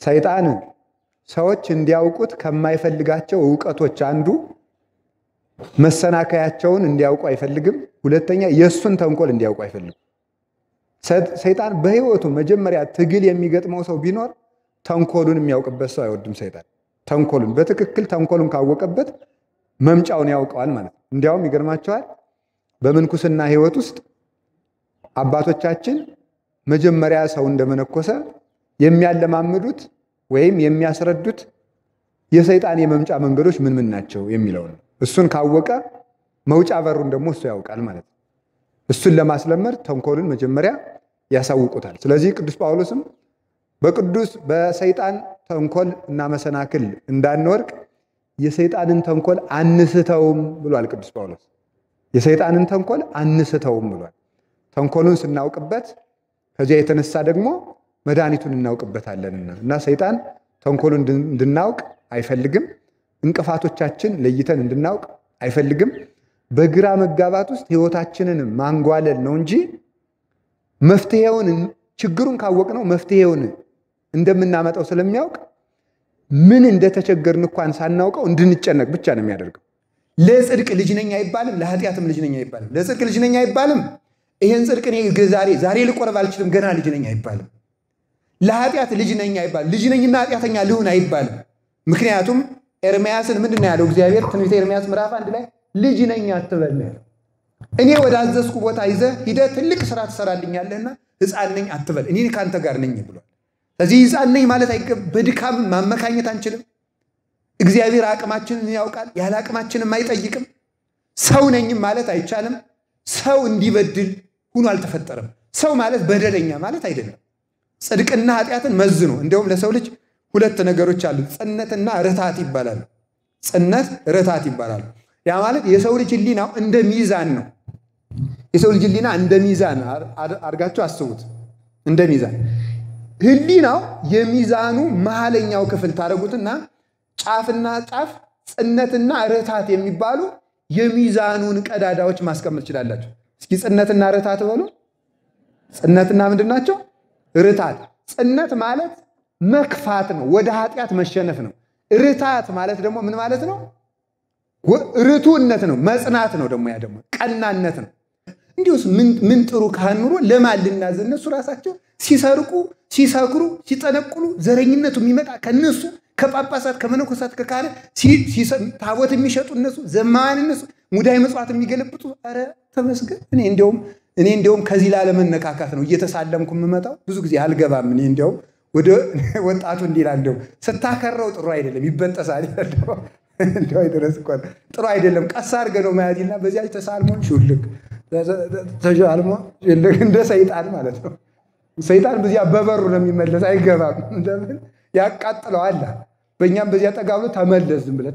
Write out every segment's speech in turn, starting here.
ሰይጣን ሰዎች እንዲያውቁት ከማይፈልጋቸው ዕውቀቶች አንዱ መሰናከያቸውን እንዲያውቁ አይፈልግም። ሁለተኛ የሱን ተንኮል እንዲያውቁ አይፈልግም። ሰይጣን በህይወቱ መጀመሪያ ትግል የሚገጥመው ሰው ቢኖር ተንኮሉን የሚያውቅበት ሰው አይወድም። ሰይጣን ተንኮሉን በትክክል ተንኮሉን ካወቀበት መምጫውን ያውቀዋል ማለት ነው። እንዲያውም ይገርማቸዋል በምንኩስና ህይወት ውስጥ አባቶቻችን መጀመሪያ ሰው እንደመነኮሰ የሚያለማምዱት ወይም የሚያስረዱት የሰይጣን የመምጫ መንገዶች ምን ምን ናቸው የሚለው ነው። እሱን ካወቀ መውጫ በሩን ደግሞ እሱ ያውቃል ማለት ነው። እሱን ለማስለመድ ተንኮልን መጀመሪያ ያሳውቁታል። ስለዚህ ቅዱስ ጳውሎስም በሰይጣን ተንኮል እና መሰናክል እንዳንወድቅ የሰይጣንን ተንኮል አንስተውም ብሏል ቅዱስ ጳውሎስ። የሰይጣንን ተንኮል አንስተውም ብሏል። ተንኮሉን ስናውቅበት ከዚያ የተነሳ ደግሞ መድኃኒቱን እናውቅበታለንና እና ሰይጣን ተንኮሉን እንድናውቅ አይፈልግም። እንቅፋቶቻችን ለይተን እንድናውቅ አይፈልግም። በግራ መጋባት ውስጥ ህይወታችንን ማንጓለል ነው እንጂ መፍትሄውን ችግሩን ካወቅነው መፍትሄውን እንደምናመጣው ስለሚያውቅ ምን እንደተቸገርን እንኳን ሳናውቀው እንድንጨነቅ ብቻ ነው የሚያደርገው። ለጽድቅ ልጅ ነኝ አይባልም፣ ለኃጢአትም ልጅ ነኝ አይባልም። ለጽድቅ ልጅ ነኝ አይባልም፣ ይሄን ጽድቅ እኔ ዛሬ ልቆርብ አልችልም ገና ልጅ ነኝ አይባልም። ለኃጢአት ልጅ ነኝ አይባልም፣ ልጅ ነኝና ኃጢአተኛ ልሁን አይባልም። ምክንያቱም ኤርምያስን ምንድነው ያለው እግዚአብሔር? ትንቢተ ኤርምያስ ምዕራፍ 1 ላይ ልጅ ነኝ አትበል፣ እኔ ወደ አዘዝኩ ቦታ ይዘህ ሂደህ ትልቅ ስራ ትሰራልኛለህና ሕፃን ነኝ አትበል፣ እኔ ካንተ ጋር ነኝ ብሏል። ስለዚህ ሕፃን ነኝ ማለት በድካም ማመካኘት አንችልም። እግዚአብሔር አቅማችንን ያውቃል፣ ያለ አቅማችንም አይጠይቅም። ሰው ነኝም ማለት አይቻልም። ሰው እንዲበድል ሆኖ አልተፈጠረም። ሰው ማለት በደለኛ ማለት አይደለም። ጽድቅና ኃጢአትን መዝኖ እንደውም ለሰው ልጅ ሁለት ነገሮች አሉ፣ ጽነትና ርታት ይባላሉ። ጽነት ርታት ይባላሉ። ያ ማለት የሰው ልጅ ህሊናው እንደ ሚዛን ነው። የሰው ልጅ ህሊና እንደ ሚዛን አድርጋችሁ አስቡት። እንደ ሚዛን ህሊናው የሚዛኑ መሃለኛው ክፍል ታረጉትና ጫፍና ጫፍ ጽነትና ርታት የሚባሉ የሚዛኑን ቀዳዳዎች ማስቀመጥ ይችላልላችሁ። እስኪ ጽነትና ርታት በሉ። ጽነትና ምንድናቸው? ርታት። ጽነት ማለት መክፋት ነው፣ ወደ ኃጢአት መሸነፍ ነው። ርታት ማለት ደግሞ ምን ማለት ነው? ርቱዕነት ነው፣ መጽናት ነው። ደግሞ ያ ደግሞ ቀናነት ነው። እንዲሁስ ምን ጥሩ ካህን ኑሮ ለማን ልናዝን? እነሱ ራሳቸው ሲሰርቁ፣ ሲሰክሩ፣ ሲጠነቁሉ ዘረኝነቱ የሚመጣ ከነሱ ከጳጳሳት ከመነኮሳት ከካህናት ታቦት የሚሸጡ እነሱ፣ ዘማዋን እነሱ፣ ሙዳይ መጽዋት የሚገለብጡ። ኧረ ተመስገን። እኔ እንደውም ከዚህ ላለመነካካት ነው እየተሳለምኩ የምመጣው። ብዙ ጊዜ አልገባም። እኔ እንደውም ወደ ወጣቱ እንዲላል እንደው ስታከረው ጥሩ አይደለም፣ ይበጠሳል። እንደው አይደረስ እኮ ጥሩ አይደለም። ቀስ አድርገህ ነው ማያዚና በዚያች ተሳልሞን ሹልክ ተጃልሞ ይልክ እንደ ሰይጣን ማለት ነው። ሰይጣን በዚያ በበሩ ነው የሚመለስ፣ አይገባም። እንደምን ያቃጥለዋል። በእኛም በዚያ ጠጋብሎ ተመለስ፣ ዝም ብለህ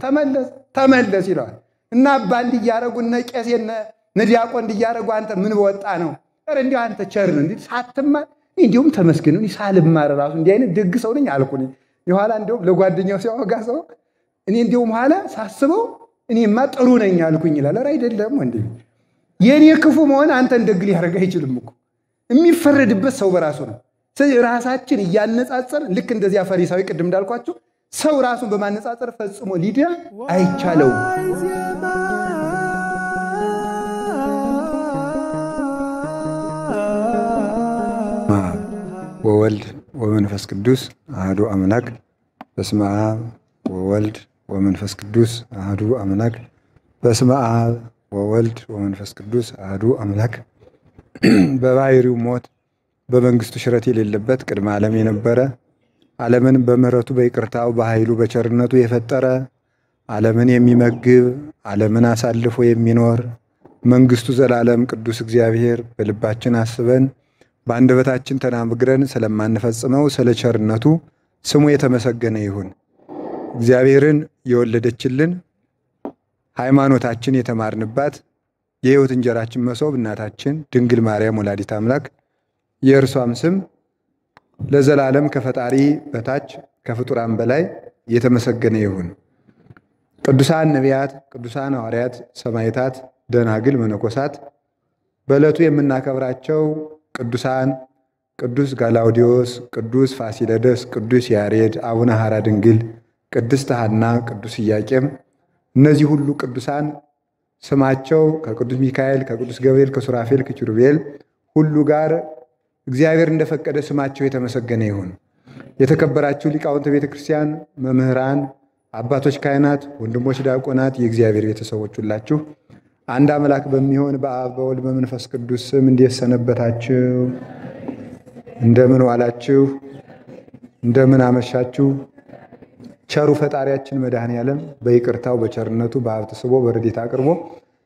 ተመለስ ይለዋል። እና ባንድ እያረጉ እነ ቄስ እነ ዲያቆን እንዲያረጉ አንተ ምን ወጣ ነው? ኧረ እንዲያው አንተ ቸር ነው እንዴ ሳትማር። እንዲሁም ተመስገን ነው ሳልማር ራሱ እንዲህ አይነት ደግ ሰው ነኝ አልኩኝ። የኋላ እንደውም ለጓደኛው ሲያወጋ ሰው እኔ እንደውም ኋላ ሳስበው እኔማ ጥሩ ነኝ አልኩኝ ይላል። ኧረ አይደለም እንዴ የኔ ክፉ መሆን አንተን ደግ ሊያደርግ አይችልም እኮ። የሚፈረድበት ሰው በራሱ ነው። ስለዚህ ራሳችን እያነጻጸር ልክ እንደዚያ ፈሪሳዊ ቅድም እንዳልኳችሁ ሰው ራሱን በማነጻጸር ፈጽሞ ሊድን አይቻለውም። ወወልድ ወመንፈስ ቅዱስ አሐዱ አምላክ። በስመ አብ ወወልድ ወመንፈስ ቅዱስ አሐዱ አምላክ። በስመ አብ ወወልድ ወመንፈስ ቅዱስ አሐዱ አምላክ። በባህሪው ሞት በመንግስቱ ሽረት የሌለበት ቅድመ ዓለም የነበረ ዓለምን በምሕረቱ በይቅርታው በኃይሉ በቸርነቱ የፈጠረ ዓለምን የሚመግብ ዓለምን አሳልፎ የሚኖር መንግስቱ ዘላለም ቅዱስ እግዚአብሔር በልባችን አስበን በአንደበታችን ተናግረን ስለማንፈጽመው ስለ ቸርነቱ ስሙ የተመሰገነ ይሁን። እግዚአብሔርን የወለደችልን ሃይማኖታችን የተማርንባት የሕይወት እንጀራችን መሶብ እናታችን ድንግል ማርያም ወላዲት አምላክ የእርሷም ስም ለዘላለም ከፈጣሪ በታች ከፍጡራን በላይ የተመሰገነ ይሁን። ቅዱሳን ነቢያት፣ ቅዱሳን ሐዋርያት፣ ሰማዕታት፣ ደናግል፣ መነኮሳት በዕለቱ የምናከብራቸው ቅዱሳን ቅዱስ ጋላውዲዮስ፣ ቅዱስ ፋሲለደስ፣ ቅዱስ ያሬድ፣ አቡነ ሐራ ድንግል፣ ቅድስት ሐና፣ ቅዱስ ኢያቄም እነዚህ ሁሉ ቅዱሳን ስማቸው ከቅዱስ ሚካኤል፣ ከቅዱስ ገብርኤል፣ ከሱራፌል፣ ከኪሩቤል ሁሉ ጋር እግዚአብሔር እንደፈቀደ ስማቸው የተመሰገነ ይሁን። የተከበራችሁ ሊቃውንተ ቤተ ክርስቲያን፣ መምህራን፣ አባቶች ካህናት፣ ወንድሞች ዲያቆናት፣ የእግዚአብሔር ቤተሰቦች ሁላችሁ አንድ አምላክ በሚሆን በአብ በወልድ በመንፈስ ቅዱስ ስም እንዴት ሰነበታችሁ? እንደምን ዋላችሁ? እንደምን አመሻችሁ? ቸሩ ፈጣሪያችን መድኃኔዓለም በይቅርታው በቸርነቱ በሀብት ስቦ በረድኤት አቅርቦ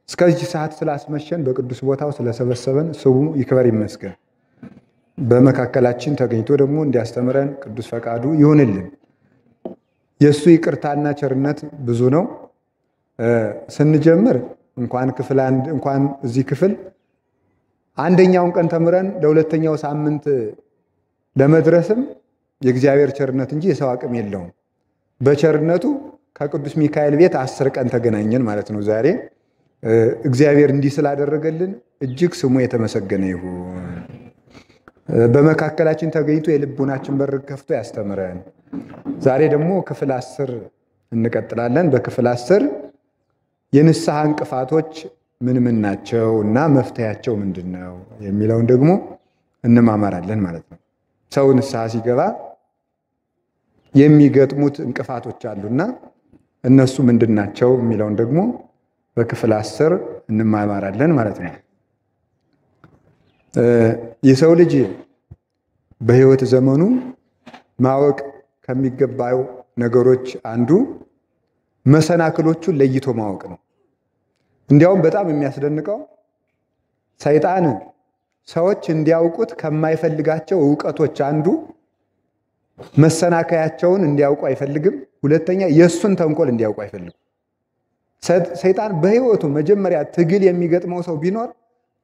እስከዚህ ሰዓት ስላስመሸን በቅዱስ ቦታው ስለሰበሰበን ስሙ ይክበር ይመስገን። በመካከላችን ተገኝቶ ደግሞ እንዲያስተምረን ቅዱስ ፈቃዱ ይሁንልን። የእሱ ይቅርታና ቸርነት ብዙ ነው። ስንጀምር እንኳን እዚህ ክፍል አንደኛውን ቀን ተምረን ለሁለተኛው ሳምንት ለመድረስም የእግዚአብሔር ቸርነት እንጂ የሰው አቅም የለውም። በቸርነቱ ከቅዱስ ሚካኤል ቤት 10 ቀን ተገናኘን ማለት ነው። ዛሬ እግዚአብሔር እንዲህ ስላደረገልን እጅግ ስሙ የተመሰገነ ይሁን። በመካከላችን ተገኝቶ የልቡናችን በር ከፍቶ ያስተምረን። ዛሬ ደግሞ ክፍል 10 እንቀጥላለን። በክፍል 10 የንስሐ እንቅፋቶች ምን ምን ናቸው እና መፍትሄያቸው ምንድነው የሚለውን ደግሞ እንማማራለን ማለት ነው። ሰው ንስሐ ሲገባ የሚገጥሙት እንቅፋቶች አሉና እነሱ ምንድናቸው የሚለውን ደግሞ በክፍል 10 እንማማራለን ማለት ነው። የሰው ልጅ በሕይወት ዘመኑ ማወቅ ከሚገባው ነገሮች አንዱ መሰናክሎቹን ለይቶ ማወቅ ነው። እንዲያውም በጣም የሚያስደንቀው ሰይጣን ሰዎች እንዲያውቁት ከማይፈልጋቸው ዕውቀቶች አንዱ መሰናከያቸውን እንዲያውቁ አይፈልግም። ሁለተኛ የእሱን ተንኮል እንዲያውቁ አይፈልግም። ሰይጣን በሕይወቱ መጀመሪያ ትግል የሚገጥመው ሰው ቢኖር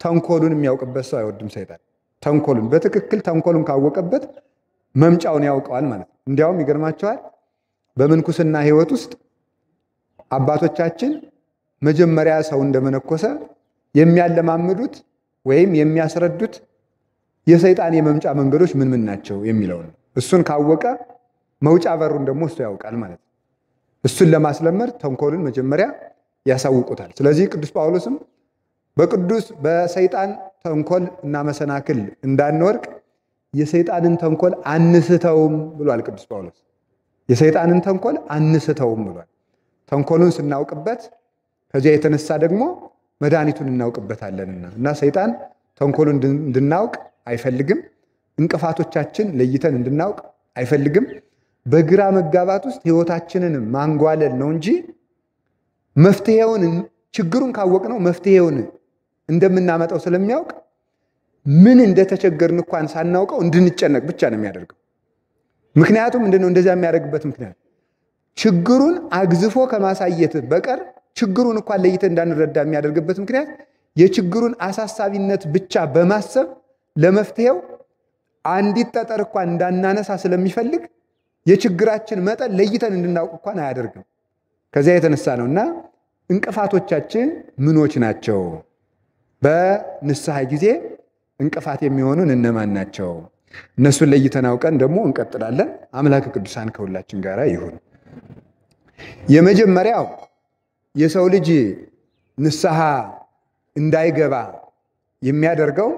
ተንኮሉን የሚያውቅበት ሰው አይወድም። ሰይጣን ተንኮሉን በትክክል ተንኮሉን ካወቀበት መምጫውን ያውቀዋል ማለት ነው። እንዲያውም ይገርማቸዋል። በምንኩስና ሕይወት ውስጥ አባቶቻችን መጀመሪያ ሰው እንደመነኮሰ የሚያለማምዱት ወይም የሚያስረዱት የሰይጣን የመምጫ መንገዶች ምን ምን ናቸው የሚለውን እሱን ካወቀ መውጫ በሩን ደግሞ እሱ ያውቃል ማለት ነው። እሱን ለማስለመድ ተንኮልን መጀመሪያ ያሳውቁታል። ስለዚህ ቅዱስ ጳውሎስም በሰይጣን ተንኮል እና መሰናክል እንዳንወድቅ የሰይጣንን ተንኮል አንስተውም ብሏል ቅዱስ ጳውሎስ። የሰይጣንን ተንኮል አንስተውም ብሏል። ተንኮሉን ስናውቅበት ከዚያ የተነሳ ደግሞ መድኃኒቱን እናውቅበታለንና እና ሰይጣን ተንኮሉን እንድናውቅ አይፈልግም። እንቅፋቶቻችን ለይተን እንድናውቅ አይፈልግም። በግራ መጋባት ውስጥ ሕይወታችንን ማንጓለል ነው እንጂ መፍትሄውን ችግሩን ካወቅነው መፍትሄውን እንደምናመጣው ስለሚያውቅ ምን እንደተቸገርን እንኳን ሳናውቀው እንድንጨነቅ ብቻ ነው የሚያደርገው። ምክንያቱም ምንድነው እንደዚያ የሚያደርግበት ምክንያት? ችግሩን አግዝፎ ከማሳየት በቀር ችግሩን እንኳን ለይተን እንዳንረዳ የሚያደርግበት ምክንያት የችግሩን አሳሳቢነት ብቻ በማሰብ ለመፍትሄው አንዲት ጠጠር እንኳን እንዳናነሳ ስለሚፈልግ የችግራችን መጠን ለይተን እንድናውቅ እንኳን አያደርግም። ከዚያ የተነሳ ነውና እንቅፋቶቻችን ምኖች ናቸው? በንስሐ ጊዜ እንቅፋት የሚሆኑን እነማን ናቸው? እነሱን ለይተን አውቀን ደግሞ እንቀጥላለን። አምላክ ቅዱሳን ከሁላችን ጋር ይሁን። የመጀመሪያው የሰው ልጅ ንስሐ እንዳይገባ የሚያደርገው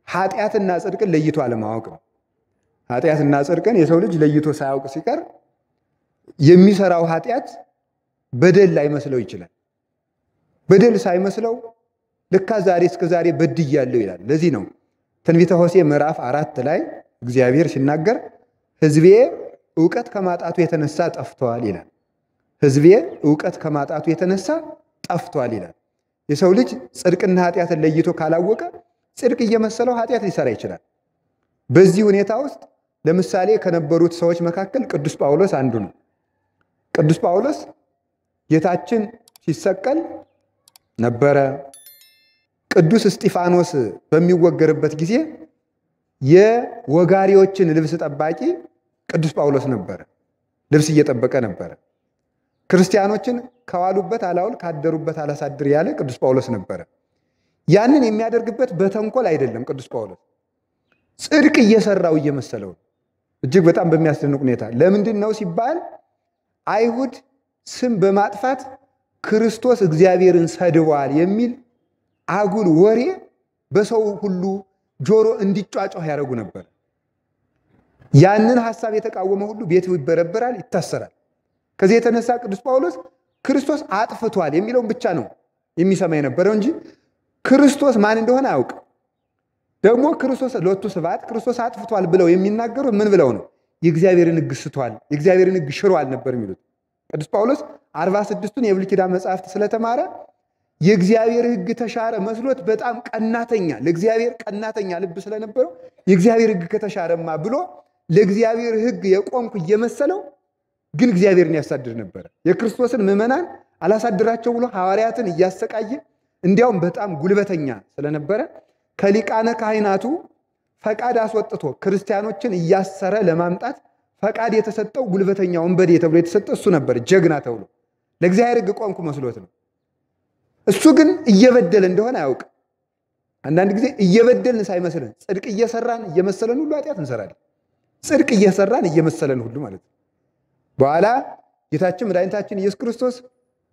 ኃጢአትና ጽድቅን ለይቶ አለማወቅ ነው። ኃጢአትና ጽድቅን የሰው ልጅ ለይቶ ሳያውቅ ሲቀር የሚሰራው ኃጢአት በደል ላይመስለው ይችላል። በደል ሳይመስለው ልካ ዛሬ እስከ ዛሬ በድያለሁ ይላል። ለዚህ ነው ትንቢተ ሆሴዕ ምዕራፍ 4 ላይ እግዚአብሔር ሲናገር ሕዝቤ ዕውቀት ከማጣቱ የተነሳ ጠፍቷል ይላል። ሕዝቤ ዕውቀት ከማጣቱ የተነሳ ጠፍቷል ይላል። የሰው ልጅ ጽድቅና ኃጢአትን ለይቶ ካላወቀ ጽድቅ እየመሰለው ኃጢአት ሊሰራ ይችላል። በዚህ ሁኔታ ውስጥ ለምሳሌ ከነበሩት ሰዎች መካከል ቅዱስ ጳውሎስ አንዱ ነው። ቅዱስ ጳውሎስ ጌታችን ሲሰቀል ነበረ። ቅዱስ እስጢፋኖስ በሚወገርበት ጊዜ የወጋሪዎችን ልብስ ጠባቂ ቅዱስ ጳውሎስ ነበረ። ልብስ እየጠበቀ ነበረ። ክርስቲያኖችን ከዋሉበት አላውል ካደሩበት አላሳድር ያለ ቅዱስ ጳውሎስ ነበረ። ያንን የሚያደርግበት በተንኮል አይደለም። ቅዱስ ጳውሎስ ጽድቅ እየሰራው እየመሰለው እጅግ በጣም በሚያስደንቅ ሁኔታ። ለምንድን ነው ሲባል አይሁድ ስም በማጥፋት ክርስቶስ እግዚአብሔርን ሰድቧል የሚል አጉል ወሬ በሰው ሁሉ ጆሮ እንዲጫጫህ ያደርጉ ነበር። ያንን ሐሳብ የተቃወመ ሁሉ ቤቱ ይበረበራል፣ ይታሰራል። ከዚህ የተነሳ ቅዱስ ጳውሎስ ክርስቶስ አጥፍቷል የሚለውን ብቻ ነው የሚሰማ የነበረው እንጂ ክርስቶስ ማን እንደሆነ አያውቅ። ደግሞ ክርስቶስ ሎቱ ስብሐት ክርስቶስ አጥፍቷል ብለው የሚናገሩ ምን ብለው ነው? የእግዚአብሔርን ሕግ ስቷል፣ የእግዚአብሔርን ሕግ ሽሯል ነበር የሚሉት። ቅዱስ ጳውሎስ 46ቱን የብሉይ ኪዳን መጻሕፍት ስለተማረ የእግዚአብሔር ሕግ ተሻረ መስሎት በጣም ቀናተኛ፣ ለእግዚአብሔር ቀናተኛ ልብ ስለነበረው የእግዚአብሔር ሕግ ከተሻረማ ብሎ ለእግዚአብሔር ሕግ የቆምኩ እየመሰለው ግን እግዚአብሔርን ያሳድር ነበር። የክርስቶስን ምዕመናን አላሳድራቸው ብሎ ሐዋርያትን እያሰቃየ እንዲያውም በጣም ጉልበተኛ ስለነበረ ከሊቃነ ካህናቱ ፈቃድ አስወጥቶ ክርስቲያኖችን እያሰረ ለማምጣት ፈቃድ የተሰጠው ጉልበተኛ ወንበዴ ተብሎ የተሰጠ እሱ ነበር። ጀግና ተብሎ ለእግዚአብሔር ሕግ ቆምኩ መስሎት ነው። እሱ ግን እየበደለ እንደሆነ አያውቅ። አንዳንድ ጊዜ እየበደልን ሳይመስለን ጽድቅ እየሰራን እየመሰለን ሁሉ ኃጢአት እንሰራለን። ጽድቅ እየሰራን እየመሰለን ሁሉ ማለት ነው። በኋላ ጌታችን መድኃኒታችን ኢየሱስ ክርስቶስ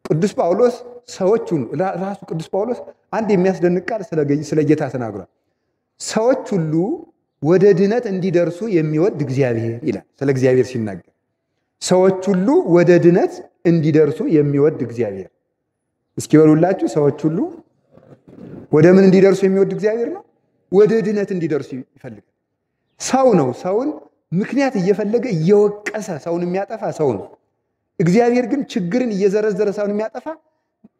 ቅዱስ ጳውሎስ ሰዎቹን ራሱ ቅዱስ ጳውሎስ አንድ የሚያስደንቅ ቃል ስለ ጌታ ተናግሯል። ሰዎች ሁሉ ወደ ድነት እንዲደርሱ የሚወድ እግዚአብሔር ይላል። ስለ እግዚአብሔር ሲናገር ሰዎች ሁሉ ወደ ድነት እንዲደርሱ የሚወድ እግዚአብሔር። እስኪ በሉላችሁ፣ ሰዎች ሁሉ ወደ ምን እንዲደርሱ የሚወድ እግዚአብሔር ነው? ወደ ድነት እንዲደርሱ ይፈልጋል። ሰው ነው ሰውን ምክንያት እየፈለገ እየወቀሰ ሰውን የሚያጠፋ ሰው ነው። እግዚአብሔር ግን ችግርን እየዘረዘረ ሰውን የሚያጠፋ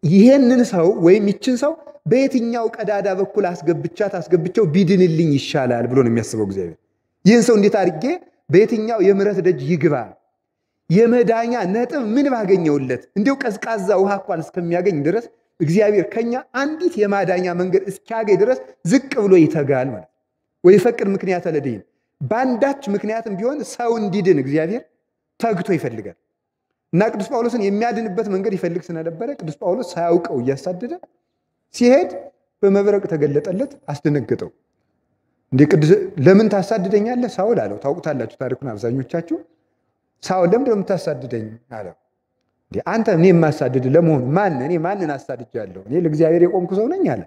ይሄንን ሰው ወይም ይችን ሰው በየትኛው ቀዳዳ በኩል አስገብቸው ቢድንልኝ ይሻላል ብሎ ነው የሚያስበው እግዚአብሔር። ይህን ሰው እንዴት አድርጌ በየትኛው የምሕረት ደጅ ይግባ፣ የመዳኛ ነጥብ ምን ባገኘውለት፣ እንዲሁ ቀዝቃዛ ውሃ እንኳን እስከሚያገኝ ድረስ እግዚአብሔር ከኛ አንዲት የማዳኛ መንገድ እስኪያገኝ ድረስ ዝቅ ብሎ ይተጋል ማለት ወይ ፈቅድ ምክንያት ለደይን ባንዳች ምክንያትም ቢሆን ሰው እንዲድን እግዚአብሔር ተግቶ ይፈልጋል። እና ቅዱስ ጳውሎስን የሚያድንበት መንገድ ይፈልግ ስለነበረ ቅዱስ ጳውሎስ ሳያውቀው እያሳደደ ሲሄድ በመብረቅ ተገለጠለት፣ አስደነገጠው። እንዴ ቅዱስ ለምን ታሳድደኛለህ ሳውል አለው። ታውቁታላችሁ ታሪኩን አብዛኞቻችሁ። ሳውል ለምን የምታሳድደኝ አለው። እንዴ አንተ እኔ የማሳድድ ለመሆኑ እኔ ማንን አሳድጃለሁ? እኔ ለእግዚአብሔር የቆምኩ ሰው ነኝ አለ።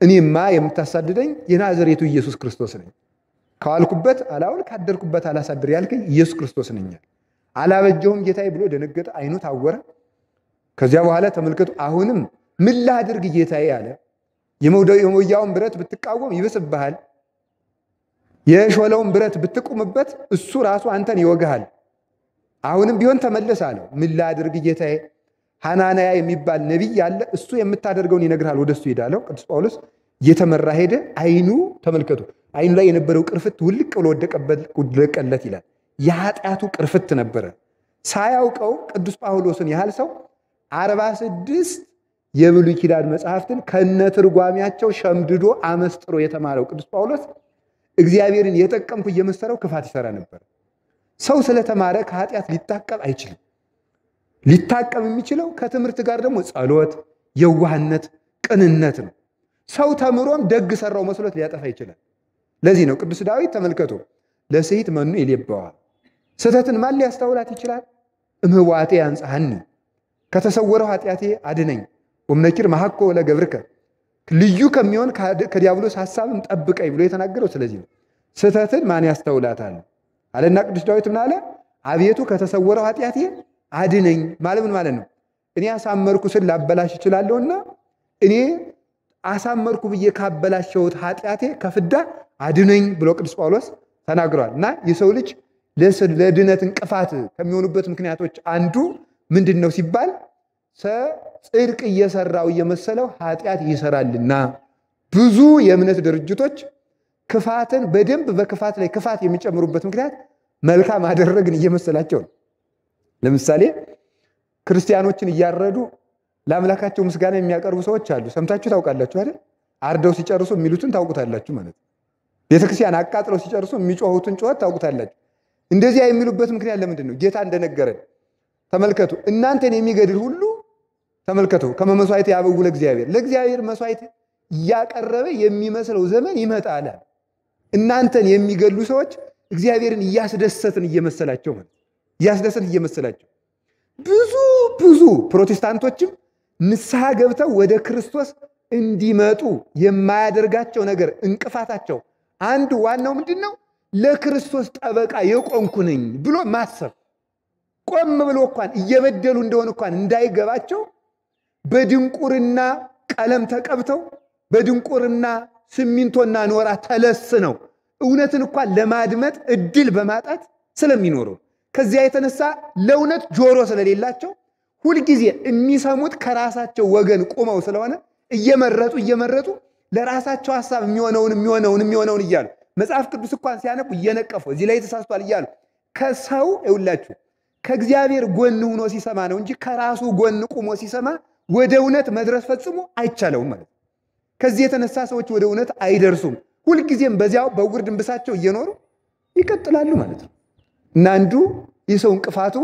እኔማ የምታሳድደኝ የናዝሬቱ ኢየሱስ ክርስቶስ ነኝ። ከዋልኩበት አላውል ካደርኩበት አላሳድር ያልከኝ ኢየሱስ ክርስቶስ ነኝ። አላበጀውም ጌታዬ ብሎ ደነገጠ፣ አይኑ ታወረ። ከዚያ በኋላ ተመልከቱ፣ አሁንም ምን ላድርግ ጌታዬ አለ። የመውጊያውን ብረት ብትቃወም ይብስብሃል፣ የሾለውን ብረት ብትቁምበት እሱ ራሱ አንተን ይወግሃል። አሁንም ቢሆን ተመለስ አለው። ምን ላድርግ ጌታዬ? ሐናንያ የሚባል ነቢይ ያለ እሱ የምታደርገውን ይነግርሃል፣ ወደሱ ሄዳለው። ቅዱስ ጳውሎስ እየተመራ ሄደ። አይኑ ተመልከቱ፣ አይኑ ላይ የነበረው ቅርፍት ውልቅ ብሎ ወደቀለት ይላል። የኃጢአቱ ቅርፍት ነበረ። ሳያውቀው ቅዱስ ጳውሎስን ያህል ሰው 46 የብሉይ ኪዳን መጽሐፍትን ከነትርጓሚያቸው ሸምድዶ አመስጥሮ የተማረው ቅዱስ ጳውሎስ እግዚአብሔርን የጠቀምኩ እየመሰለው ክፋት ይሰራ ነበር። ሰው ስለተማረ ከኃጢአት ሊታቀብ አይችልም። ሊታቀብ የሚችለው ከትምህርት ጋር ደግሞ ጸሎት፣ የዋህነት፣ ቅንነት ነው። ሰው ተምሮም ደግ ሰራው መስሎት ሊያጠፋ ይችላል። ለዚህ ነው ቅዱስ ዳዊት ተመልከቱ፣ ለሰይት መኑ ይሌበዋ፣ ስህተትን ማን ሊያስተውላት ይችላል? እምህዋቴ ያንጻሐኒ፣ ከተሰወረው ኃጢአቴ አድነኝ፣ ወምነኪር መሐኮ ለገብርከ፣ ልዩ ከሚሆን ከዲያብሎስ ሐሳብም ጠብቀኝ ብሎ የተናገረው ስለዚህ ነው። ስህተትን ማን ያስተውላታል አለና ቅዱስ ዳዊት ምን አለ? አቤቱ ከተሰወረው ኃጢአቴ አድነኝ ማለት ምን ማለት ነው? እኔ አሳመርኩ ስል ላበላሽ እችላለሁና እኔ አሳመርኩ ብዬ ካበላሸሁት ኃጢአቴ ከፍዳ አድነኝ ብሎ ቅዱስ ጳውሎስ ተናግሯል። እና የሰው ልጅ ለድነት እንቅፋት ከሚሆኑበት ምክንያቶች አንዱ ምንድን ነው ሲባል ጽድቅ እየሰራው እየመሰለው ኃጢአት ይሰራልና። ብዙ የእምነት ድርጅቶች ክፋትን በደንብ በክፋት ላይ ክፋት የሚጨምሩበት ምክንያት መልካም አደረግን እየመሰላቸው ነው። ለምሳሌ ክርስቲያኖችን እያረዱ ለአምላካቸው ምስጋና የሚያቀርቡ ሰዎች አሉ። ሰምታችሁ ታውቃላችሁ አይደል? አርደው ሲጨርሱ የሚሉትን ታውቁታላችሁ ማለት ነው። ቤተክርስቲያን አቃጥለው ሲጨርሱ የሚጮሁትን ጩኸት ታውቁታላችሁ። እንደዚያ የሚሉበት ምክንያት ለምንድን ነው? ጌታ እንደነገረን ተመልከቱ፣ እናንተን የሚገድል ሁሉ ተመልከቱ ከመመስዋዕት ያበው ለእግዚአብሔር መስዋዕት እያቀረበ የሚመስለው ዘመን ይመጣል። እናንተን የሚገሉ ሰዎች እግዚአብሔርን እያስደሰትን እየመሰላቸው ማለት እያስደሰትን እየመሰላቸው ብዙ ፕሮቴስታንቶችም ንስሐ ገብተው ወደ ክርስቶስ እንዲመጡ የማያደርጋቸው ነገር እንቅፋታቸው አንዱ ዋናው ምንድነው? ለክርስቶስ ጠበቃ የቆምኩ ነኝ ብሎ ማሰብ። ቆም ብሎ እንኳን እየበደሉ እንደሆነ እንኳን እንዳይገባቸው በድንቁርና ቀለም ተቀብተው በድንቁርና ሲሚንቶና ኖራ ተለስነው እውነትን እንኳን ለማድመጥ እድል በማጣት ስለሚኖሩ ከዚያ የተነሳ ለእውነት ጆሮ ስለሌላቸው ሁልጊዜ የሚሰሙት ከራሳቸው ወገን ቆመው ስለሆነ እየመረጡ ለራሳቸው ሐሳብ የሚሆነውን እያሉ መጽሐፍ ቅዱስ እንኳን ሲያነቡ እየነቀፉ እዚህ ላይ ተሳስቷል እያሉ ከሰው ይውላችሁ ከእግዚአብሔር ጎን ሆኖ ሲሰማ ነው እንጂ ከራሱ ጎን ቆሞ ሲሰማ ወደ እውነት መድረስ ፈጽሞ አይቻለውም ማለት። ከዚህ የተነሳ ሰዎች ወደ እውነት አይደርሱም። ሁልጊዜም በዚያው በውር ድንብሳቸው እየኖሩ ይቀጥላሉ ማለት ነው። እና አንዱ የሰው እንቅፋቱ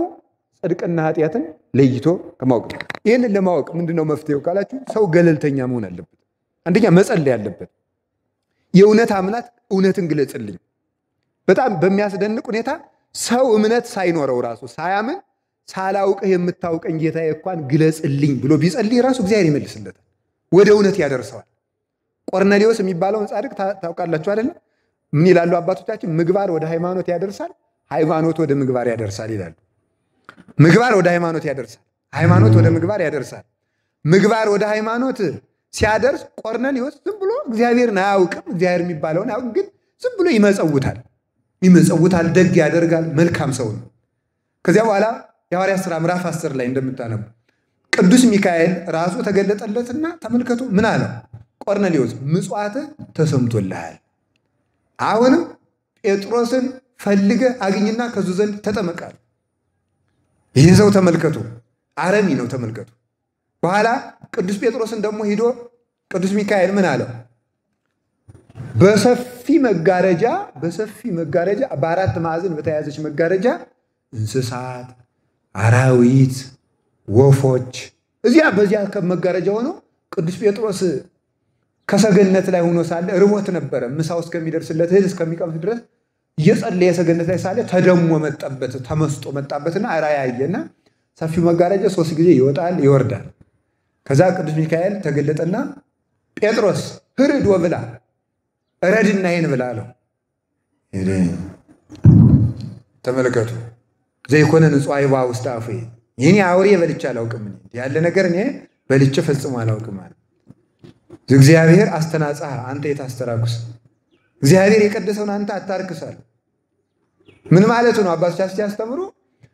ጽድቅና ኃጢአትን ለይቶ ከማወቅ ነው። ይህንን ለማወቅ ምንድነው መፍትሄው ካላችሁ ሰው ገለልተኛ መሆን አለበት። አንደኛ መጸለይ አለበት። የእውነት አምላክ እውነትን ግለጽልኝ። በጣም በሚያስደንቅ ሁኔታ ሰው እምነት ሳይኖረው ራሱ ሳያምን ሳላውቅህ የምታውቀኝ ጌታዬ እንኳን ግለጽልኝ ብሎ ቢጸልይ ራሱ እግዚአብሔር ይመልስለታል፣ ወደ እውነት ያደርሰዋል። ቆርኔሌዎስ የሚባለውን ጻድቅ ታውቃላችሁ አይደል? ምን ይላሉ አባቶቻችን? ምግባር ወደ ሃይማኖት ያደርሳል፣ ሃይማኖት ወደ ምግባር ያደርሳል ይላሉ። ምግባር ወደ ሃይማኖት ያደርሳል፣ ሃይማኖት ወደ ምግባር ያደርሳል። ምግባር ወደ ሃይማኖት ሲያደርስ ቆርኔሌዎስ ዝም ብሎ እግዚአብሔርን አያውቅም፣ እግዚአብሔር የሚባለውን አያውቅም፣ ግን ዝም ብሎ ይመጸውታል፣ ደግ ያደርጋል፣ መልካም ሰው ነው። ከዚያ በኋላ የሐዋርያት ሥራ ምዕራፍ 10 ላይ እንደምታነቡ ቅዱስ ሚካኤል ራሱ ተገለጠለትና ተመልከቱ ምን አለው? ቆርኔሌዎስ ምጽዋትህ ተሰምቶልሃል፣ አሁንም ጴጥሮስን ፈልገህ አግኝና ከሱ ዘንድ ተጠመቃል። ይህ ሰው ተመልከቱ አረሚ ነው፣ ተመልከቱ። በኋላ ቅዱስ ጴጥሮስን ደግሞ ሂዶ ቅዱስ ሚካኤል ምን አለው? በሰፊ መጋረጃ በአራት ማዕዘን በተያዘች መጋረጃ እንስሳት፣ አራዊት፣ ወፎች በዚያ ከመጋረጃ ሆኖ ቅዱስ ጴጥሮስ ከሰገነት ላይ ሆኖ ሳለ ርቦት ነበረ። ምሳው እስከሚደርስለት እህል እስከሚቀምስ ድረስ እየጸለየ ሰገነት ላይ ሳለ ተደሞ መጣበት፣ ተመስጦ መጣበትና ራእይ አየና ሰፊው መጋረጃ 3 ጊዜ ይወጣል ይወርዳል። ከዛ ቅዱስ ሚካኤል ተገለጠና ጴጥሮስ ህርድ ወብላ ረድና ይሄን ብላ አለው። ተመልከቱ ዘይኮነ ንጹሕ አይባ ውስጥ አፉ ይሄን አውሬ በልቼ አላውቅም፣ ያለ ነገር እኔ በልቼ ፈጽሞ አላውቅም ማለት እግዚአብሔር አስተናጻ አንተ የታስተራኩስ እግዚአብሔር የቀደሰውን አንተ አታርክሳል። ምን ማለት ነው? አባቶቻችን ሲያስተምሩ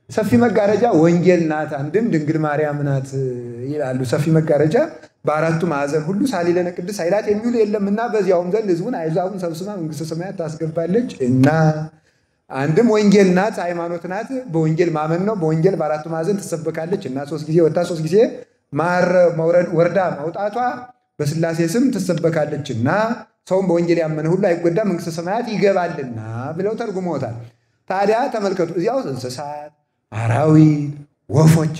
ሰፊ መጋረጃ ወንጌል ናት፣ አንድም ድንግል ማርያም ናት ይላሉ። ሰፊ መጋረጃ በአራቱ ማዕዘን ሁሉ ሳሊለነ ቅድስ ኃይላት የሚውል የለምና በዚያውም ዘንድ ሕዝቡን አሕዛብን ሰብስባ መንግሥተ ሰማያት ታስገባለች እና አንድም ወንጌል ናት፣ ሃይማኖት ናት። በወንጌል ማመን ነው። በወንጌል በአራቱ ማዕዘን ትሰበካለች እና 3 ጊዜ ወጣ 3 ጊዜ ወርዳ መውጣቷ በስላሴ ስም ትሰበካለች እና ሰውም በወንጌል ያመነ ሁሉ አይጎዳ መንግሥተ ሰማያት ይገባልና ብለው ተርጉመውታል። ታዲያ ተመልከቱ እዚያው እንስሳት፣ አራዊት፣ ወፎች።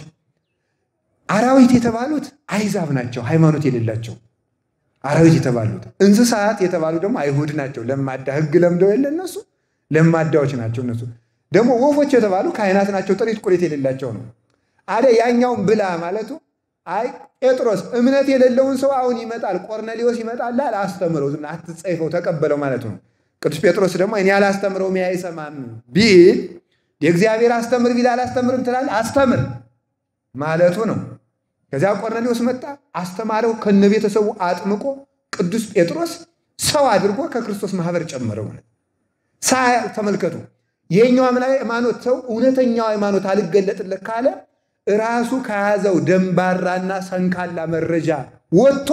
አራዊት የተባሉት አሕዛብ ናቸው፣ ሃይማኖት የሌላቸው አራዊት የተባሉት። እንስሳት የተባሉ ደግሞ አይሁድ ናቸው፣ ለማዳ ሕግ ለምደው የለ እነሱ ለማዳዎች ናቸው። እነሱ ደግሞ ወፎች የተባሉ ካህናት ናቸው፣ ጥሪት ቁሪት የሌላቸው ነው። ያኛውን ብላ ማለቱ አይ ጴጥሮስ እምነት የሌለውን ሰው አሁን ይመጣል፣ ቆርኔሌዎስ ይመጣል፣ አስተምረው፣ ዝም አትጸይፈው፣ ተቀበለው ማለት ነው። ቅዱስ ጴጥሮስ ደግሞ እኔ አላስተምረውም አይሰማም ቢል የእግዚአብሔር አስተምር ቢል አላስተምርም ትላለህ፣ አስተምር ማለቱ ነው። ከዚያ ቆርኔሌዎስ መጣ፣ አስተማረው፣ ከነቤተሰቡ አጥምቆ ቅዱስ ጴጥሮስ ሰው አድርጎ ከክርስቶስ ማህበር ጨመረው ማለት ተመልከቱ። የኛው ሃይማኖት ሰው እውነተኛው ሃይማኖት አልገለጥለት ካለ ራሱ ከያዘው ደንባራና ሰንካላ መረጃ ወጥቶ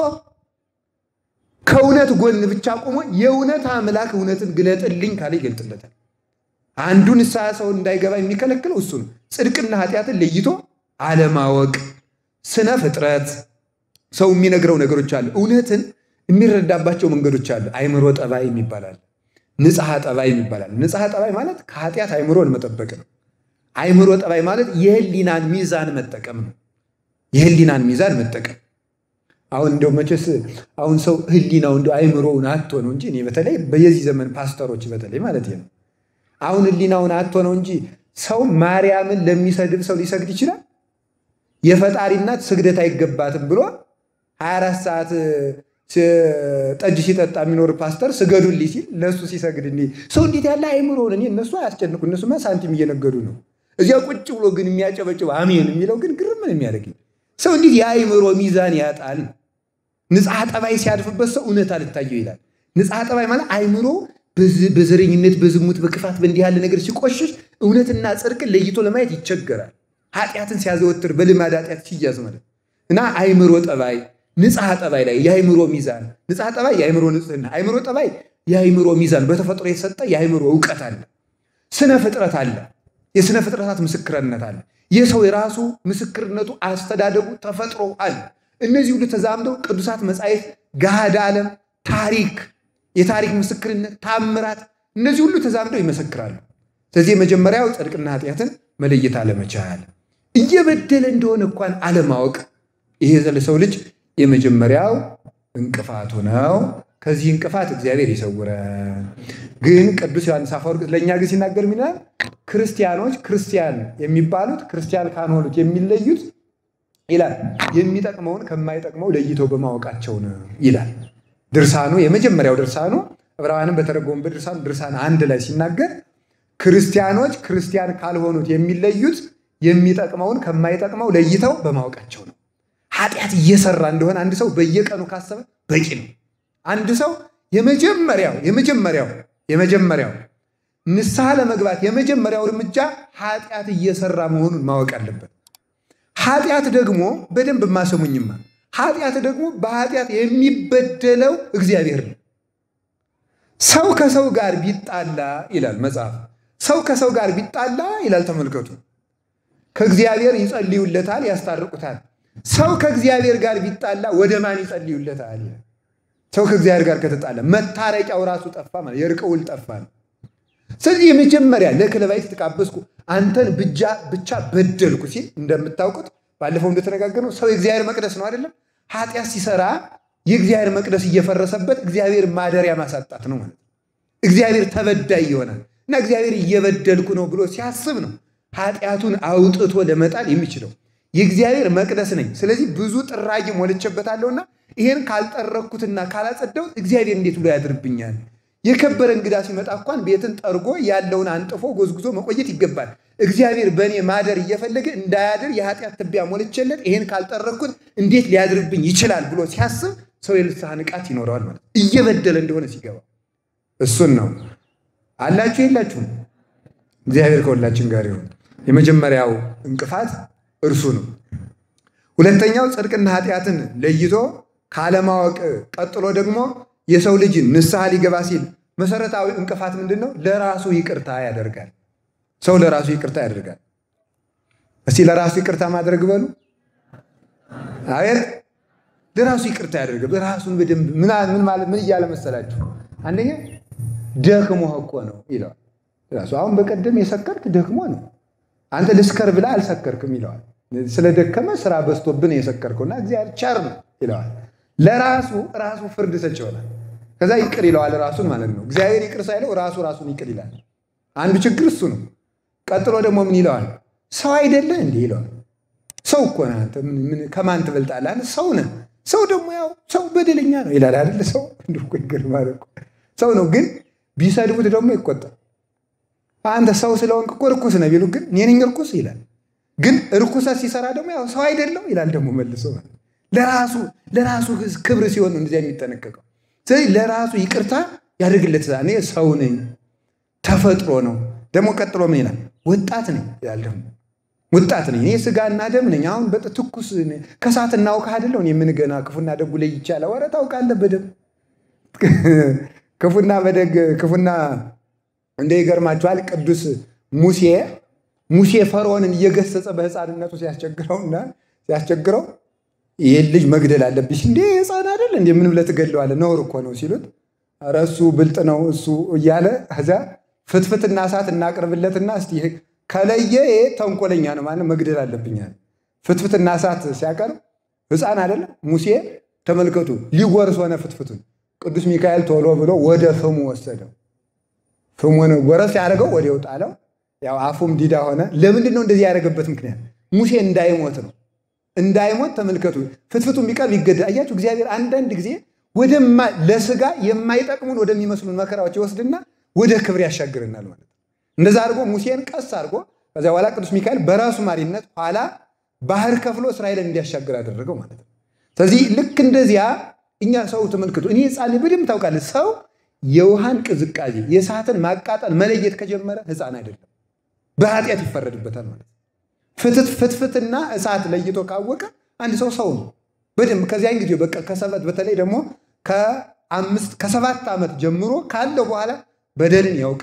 ከእውነት ጎን ብቻ ቆሞ የእውነት አምላክ እውነትን ግለጥልኝ ካለ ይገልጥለታል። አንዱ ንስሐ ሰው እንዳይገባ የሚከለክለው እሱ ነው። ጽድቅና ኃጢአትን ለይቶ አለማወቅ፣ ስነ ፍጥረት ሰው የሚነግረው ነገሮች አሉ። እውነትን የሚረዳባቸው መንገዶች አሉ። አይምሮ ጠባይ ይባላል፣ ንጽሐ ጠባይ ይባላል። ንጽሐ ጠባይ ማለት ከኃጢአት አይምሮን መጠበቅ ነው። አይምሮ ጠባይ ማለት የህሊናን ሚዛን መጠቀም ነው። የህሊናን ሚዛን መጠቀም። አሁን እንደው መቼስ አሁን ሰው ህሊናው እንደው አይምሮውን አጥቶ ነው እንጂ እኔ በተለይ በየዚህ ዘመን ፓስተሮች በተለይ ማለት ነው አሁን ህሊናውን አጥቶ ነው እንጂ ሰው ማርያምን ለሚሰድብ ሰው ሊሰግድ ይችላል? የፈጣሪ እናት ስግደት አይገባትም ብሎ 24 ሰዓት ጠጅ ሲጠጣ የሚኖር ፓስተር ስገዱልኝ ሲል ለሱ ሲሰግድ እንዴ ሰው እንዴት ያለ አይምሮ ነው? እነሱ አያስጨንቁ። እነሱማ ሳንቲም እየነገዱ ነው። እዚያ ቁጭ ብሎ ግን የሚያጨበጭብ አሜን የሚለው ግን ግርም ነው የሚያደርገኝ። ሰው እንዴት የአይምሮ ሚዛን ያጣል? ንጽሐ ጠባይ ሲያድፍበት ሰው እውነት አልታየው ይላል። ንጽሐ ጠባይ ማለት አይምሮ በዘረኝነት፣ በዝሙት፣ በክፋት በእንዲህ ያለ ነገር ሲቆሽሽ እውነትና ጽድቅን ለይቶ ለማየት ይቸገራል። ኃጢአትን ሲያዘወትር በልማድ ኃጢአት ሲያዝ ማለት እና አይምሮ ጠባይ ንጽሐ ጠባይ ላይ የአይምሮ ሚዛን ንጽሐ ጠባይ የአይምሮ ንጽህና፣ አይምሮ ጠባይ የአይምሮ ሚዛን በተፈጥሮ የተሰጠ የአይምሮ እውቀት አለ። ስነ ፍጥረት አለ። የስነ ፍጥረታት ምስክርነት አለ። የሰው የራሱ ምስክርነቱ፣ አስተዳደጉ፣ ተፈጥሮ አለ። እነዚህ ሁሉ ተዛምደው ቅዱሳት መጻሕፍት፣ ገሃድ ዓለም፣ ታሪክ፣ የታሪክ ምስክርነት፣ ታምራት እነዚህ ሁሉ ተዛምደው ይመሰክራሉ። ስለዚህ የመጀመሪያው ጽድቅና ኃጢአትን መለየት አለመቻል፣ እየበደለ እንደሆነ እንኳን አለማወቅ፣ ይሄ ለሰው ልጅ የመጀመሪያው እንቅፋቱ ነው። ከዚህ እንቅፋት እግዚአብሔር ይሰውረን። ግን ቅዱስ ዮሐንስ አፈወርቅ ለእኛ ግን ሲናገር ሚላል ክርስቲያኖች ክርስቲያን የሚባሉት ክርስቲያን ካልሆኑት የሚለዩት ይላል የሚጠቅመውን ከማይጠቅመው ለይተው በማወቃቸው ነው ይላል። ድርሳኑ የመጀመሪያው ድርሳኑ ዕብራውያንን በተረጎመበት ድርሳን 1 ላይ ሲናገር ክርስቲያኖች ክርስቲያን ካልሆኑት የሚለዩት የሚጠቅመውን ከማይጠቅመው ለይተው በማወቃቸው ነው። ኃጢአት እየሰራ እንደሆነ አንድ ሰው በየቀኑ ካሰበ በቂ ነው። አንድ ሰው የመጀመሪያው ንስሐ ለመግባት የመጀመሪያው እርምጃ ኃጢአት እየሰራ መሆኑን ማወቅ አለበት። ኃጢአት ደግሞ በደንብ ማሰሙኝማ ኃጢአት ደግሞ በኃጢአት የሚበደለው እግዚአብሔር ነው። ሰው ከሰው ጋር ቢጣላ ይላል መጽሐፍ፣ ሰው ከሰው ጋር ቢጣላ ይላል ተመልከቱ፣ ከእግዚአብሔር ይጸልዩለታል፣ ያስታርቁታል። ሰው ከእግዚአብሔር ጋር ቢጣላ ወደ ማን ይጸልዩለታል? ሰው ከእግዚአብሔር ጋር ከተጣላ መታረቂያው ራሱ ጠፋ ማለት የእርቅ ውል ጠፋ ነው። ስለዚህ የመጀመሪያ ለክለባይት ተቃበስኩ አንተን ብቻ በደልኩ ሲል እንደምታውቁት ባለፈው እንደተነጋገርነው ሰው የእግዚአብሔር መቅደስ ነው አይደለም? ኃጢአት ሲሰራ የእግዚአብሔር መቅደስ እየፈረሰበት እግዚአብሔር ማደሪያ ማሳጣት ነው ማለት ነው። እግዚአብሔር ተበዳይ ይሆናል እና እግዚአብሔር እየበደልኩ ነው ብሎ ሲያስብ ነው ኃጢአቱን አውጥቶ ለመጣል የሚችለው። የእግዚአብሔር መቅደስ ነኝ፣ ስለዚህ ብዙ ጥራጊ ሞልቼበታለሁና ይሄን ካልጠረኩትና ካላጸዳሁት እግዚአብሔር እንዴት ብሎ ያድርብኛል? የከበረ እንግዳ ሲመጣ እንኳን ቤትን ጠርጎ ያለውን አንጥፎ ጎዝጉዞ መቆየት ይገባል። እግዚአብሔር በእኔ ማደር እየፈለገ እንዳያድር የኃጢአት ትቢያ ሞልቼለት ይሄን ካልጠረኩት እንዴት ሊያድርብኝ ይችላል ብሎ ሲያስብ ሰው የንስሐ ንቃት ይኖረዋል ማለት እየበደለ እንደሆነ ሲገባ እሱን ነው። አላችሁ የላችሁም? እግዚአብሔር ከሁላችን ጋር ይሁን። የመጀመሪያው እንቅፋት እርሱ ነው። ሁለተኛው ጽድቅና ኃጢአትን ለይቶ ካለማወቅ ቀጥሎ ደግሞ የሰው ልጅ ንስሐ ሊገባ ሲል መሰረታዊ እንቅፋት ምንድነው? ለራሱ ይቅርታ ያደርጋል። ሰው ለራሱ ይቅርታ ያደርጋል። እስቲ ለራሱ ይቅርታ ማድረግ በሉ። አቤት! ለራሱ ይቅርታ ያደርጋል። ራሱን በደንብ ምን እያለ መሰላችሁ? አንደኛ ደክሞህ እኮ ነው ይለዋል። ራሱ አሁን በቀደም የሰከርክ ደክሞ ነው፣ አንተ ልስከር ብላ አልሰከርክም ይለዋል። ስለደከመ ስራ በዝቶብን የሰከርከውና እግዚአብሔር ቸር ነው ይለዋል። ለራሱ ፍርድ ሰጭ ይሆናል። ከዛ ይቅር ይለዋል ራሱን ማለት ነው። እግዚአብሔር ይቅር ሳይለው ራሱን ይቅር ይላል። አንዱ ችግር እሱ ነው። ቀጥሎ ደግሞ ምን ይለዋል? ሰው አይደለ እንዴ ይለዋል። ሰው እኮ ነህ አንተ፣ ከማን ትበልጣለህ? አንተ ሰው ነህ። ሰው ደግሞ ያው ሰው በደለኛ ነው ይላል አይደል? ሰው እንደው እኮ ይገርማል እኮ ሰው ነው፣ ግን ቢሰድቡት ደግሞ ይቆጣል። አንተ ሰው ስለሆንክ እኮ ርኩስ ነህ ቢሉ ግን እኔ ነኝ ርኩስ ይላል። ግን ርኩሰት ሲሰራ ደግሞ ያው ሰው አይደለም ይላል ደግሞ መልሶ። ለራሱ ክብር ሲሆን ነው እንደዚያ የሚጠነቀቀው። ስለዚህ ለራሱ ይቅርታ ያደርግለት። እኔ ሰው ነኝ፣ ተፈጥሮ ነው። ደግሞ ቀጥሎ ምን ይላል? ወጣት ነኝ ይላል። ደግሞ ወጣት ነኝ፣ እኔ ስጋና ደም ነኝ። አሁን ትኩስ ከሳት እናውቃ አይደለው እኔ ምን ገና ክፉና ደጉ ላይ ይቻላል። ወረ ታውቃለህ በደም ክፉና እንደ ይገርማችኋል። ቅዱስ ሙሴ ፈርዖንን እየገሰጸ በሕፃንነቱ ሲያስቸግረው ይህን ልጅ መግደል አለብሽ እንዴ ሕፃን አይደል እንዴ ምን ብለህ ትገድለዋለህ? ነውር እኮ ነው ሲሉት ኧረ እሱ ብልጥ ነው እሱ እያለ ከዚያ ፍትፍትና እሳት እናቅርብለትና እስቲ ከለየ ይሄ ተንኮለኛ ነው ማለት መግደል አለብኛል። ፍትፍትና እሳት ሲያቀርብ ሕፃን አይደለም ሙሴ ተመልከቱ ሊጎርስ ሆነ ፍትፍቱን ቅዱስ ሚካኤል ቶሎ ብሎ ወደ ፍሙ ወሰደው። ፍሙን ጎረስ ያደረገው ወዲያው ጣለው። ያው አፉም ዲዳ ሆነ። ለምንድን ነው እንደዚህ ያደረገበት ምክንያት? ሙሴ እንዳይሞት ነው። እንዳይሞት ተመልከቱ ፍትፍቱን ቢቀር ይገደል። አያችሁ እግዚአብሔር አንዳንድ ጊዜ ለስጋ የማይጠቅሙን ወደሚመስሉን መከራዎች ይወስድና ወደ ክብር ያሻግረናል ማለት ነው። እንደዛ አድርጎ ሙሴን ቀስ አድርጎ ከዚያ በኋላ ቅዱስ ሚካኤል በራሱ ማሪነት ኋላ ባህር ከፍሎ እስራኤልን እንዲያሻግር አደረገው ማለት ነው። ስለዚህ ልክ እንደዚያ እኛ ሰው ተመልክቶ እኔ ሕፃን በደምብ ታውቃለህ፣ ሰው የውሃን ቅዝቃዜ የእሳትን ማቃጠል መለየት ከጀመረ ሕፃን አይደለም፣ በኃጢአት ይፈረድበታል ማለት ነው። ፍትፍትና እሳት ለይቶ ካወቀ አንድ ሰው ነው በደምብ። ከዚያን ጊዜ በቃ ከሰባት በተለይ ደግሞ ከ7 ዓመት ጀምሮ ካለው በኋላ በደልን ያውቅ።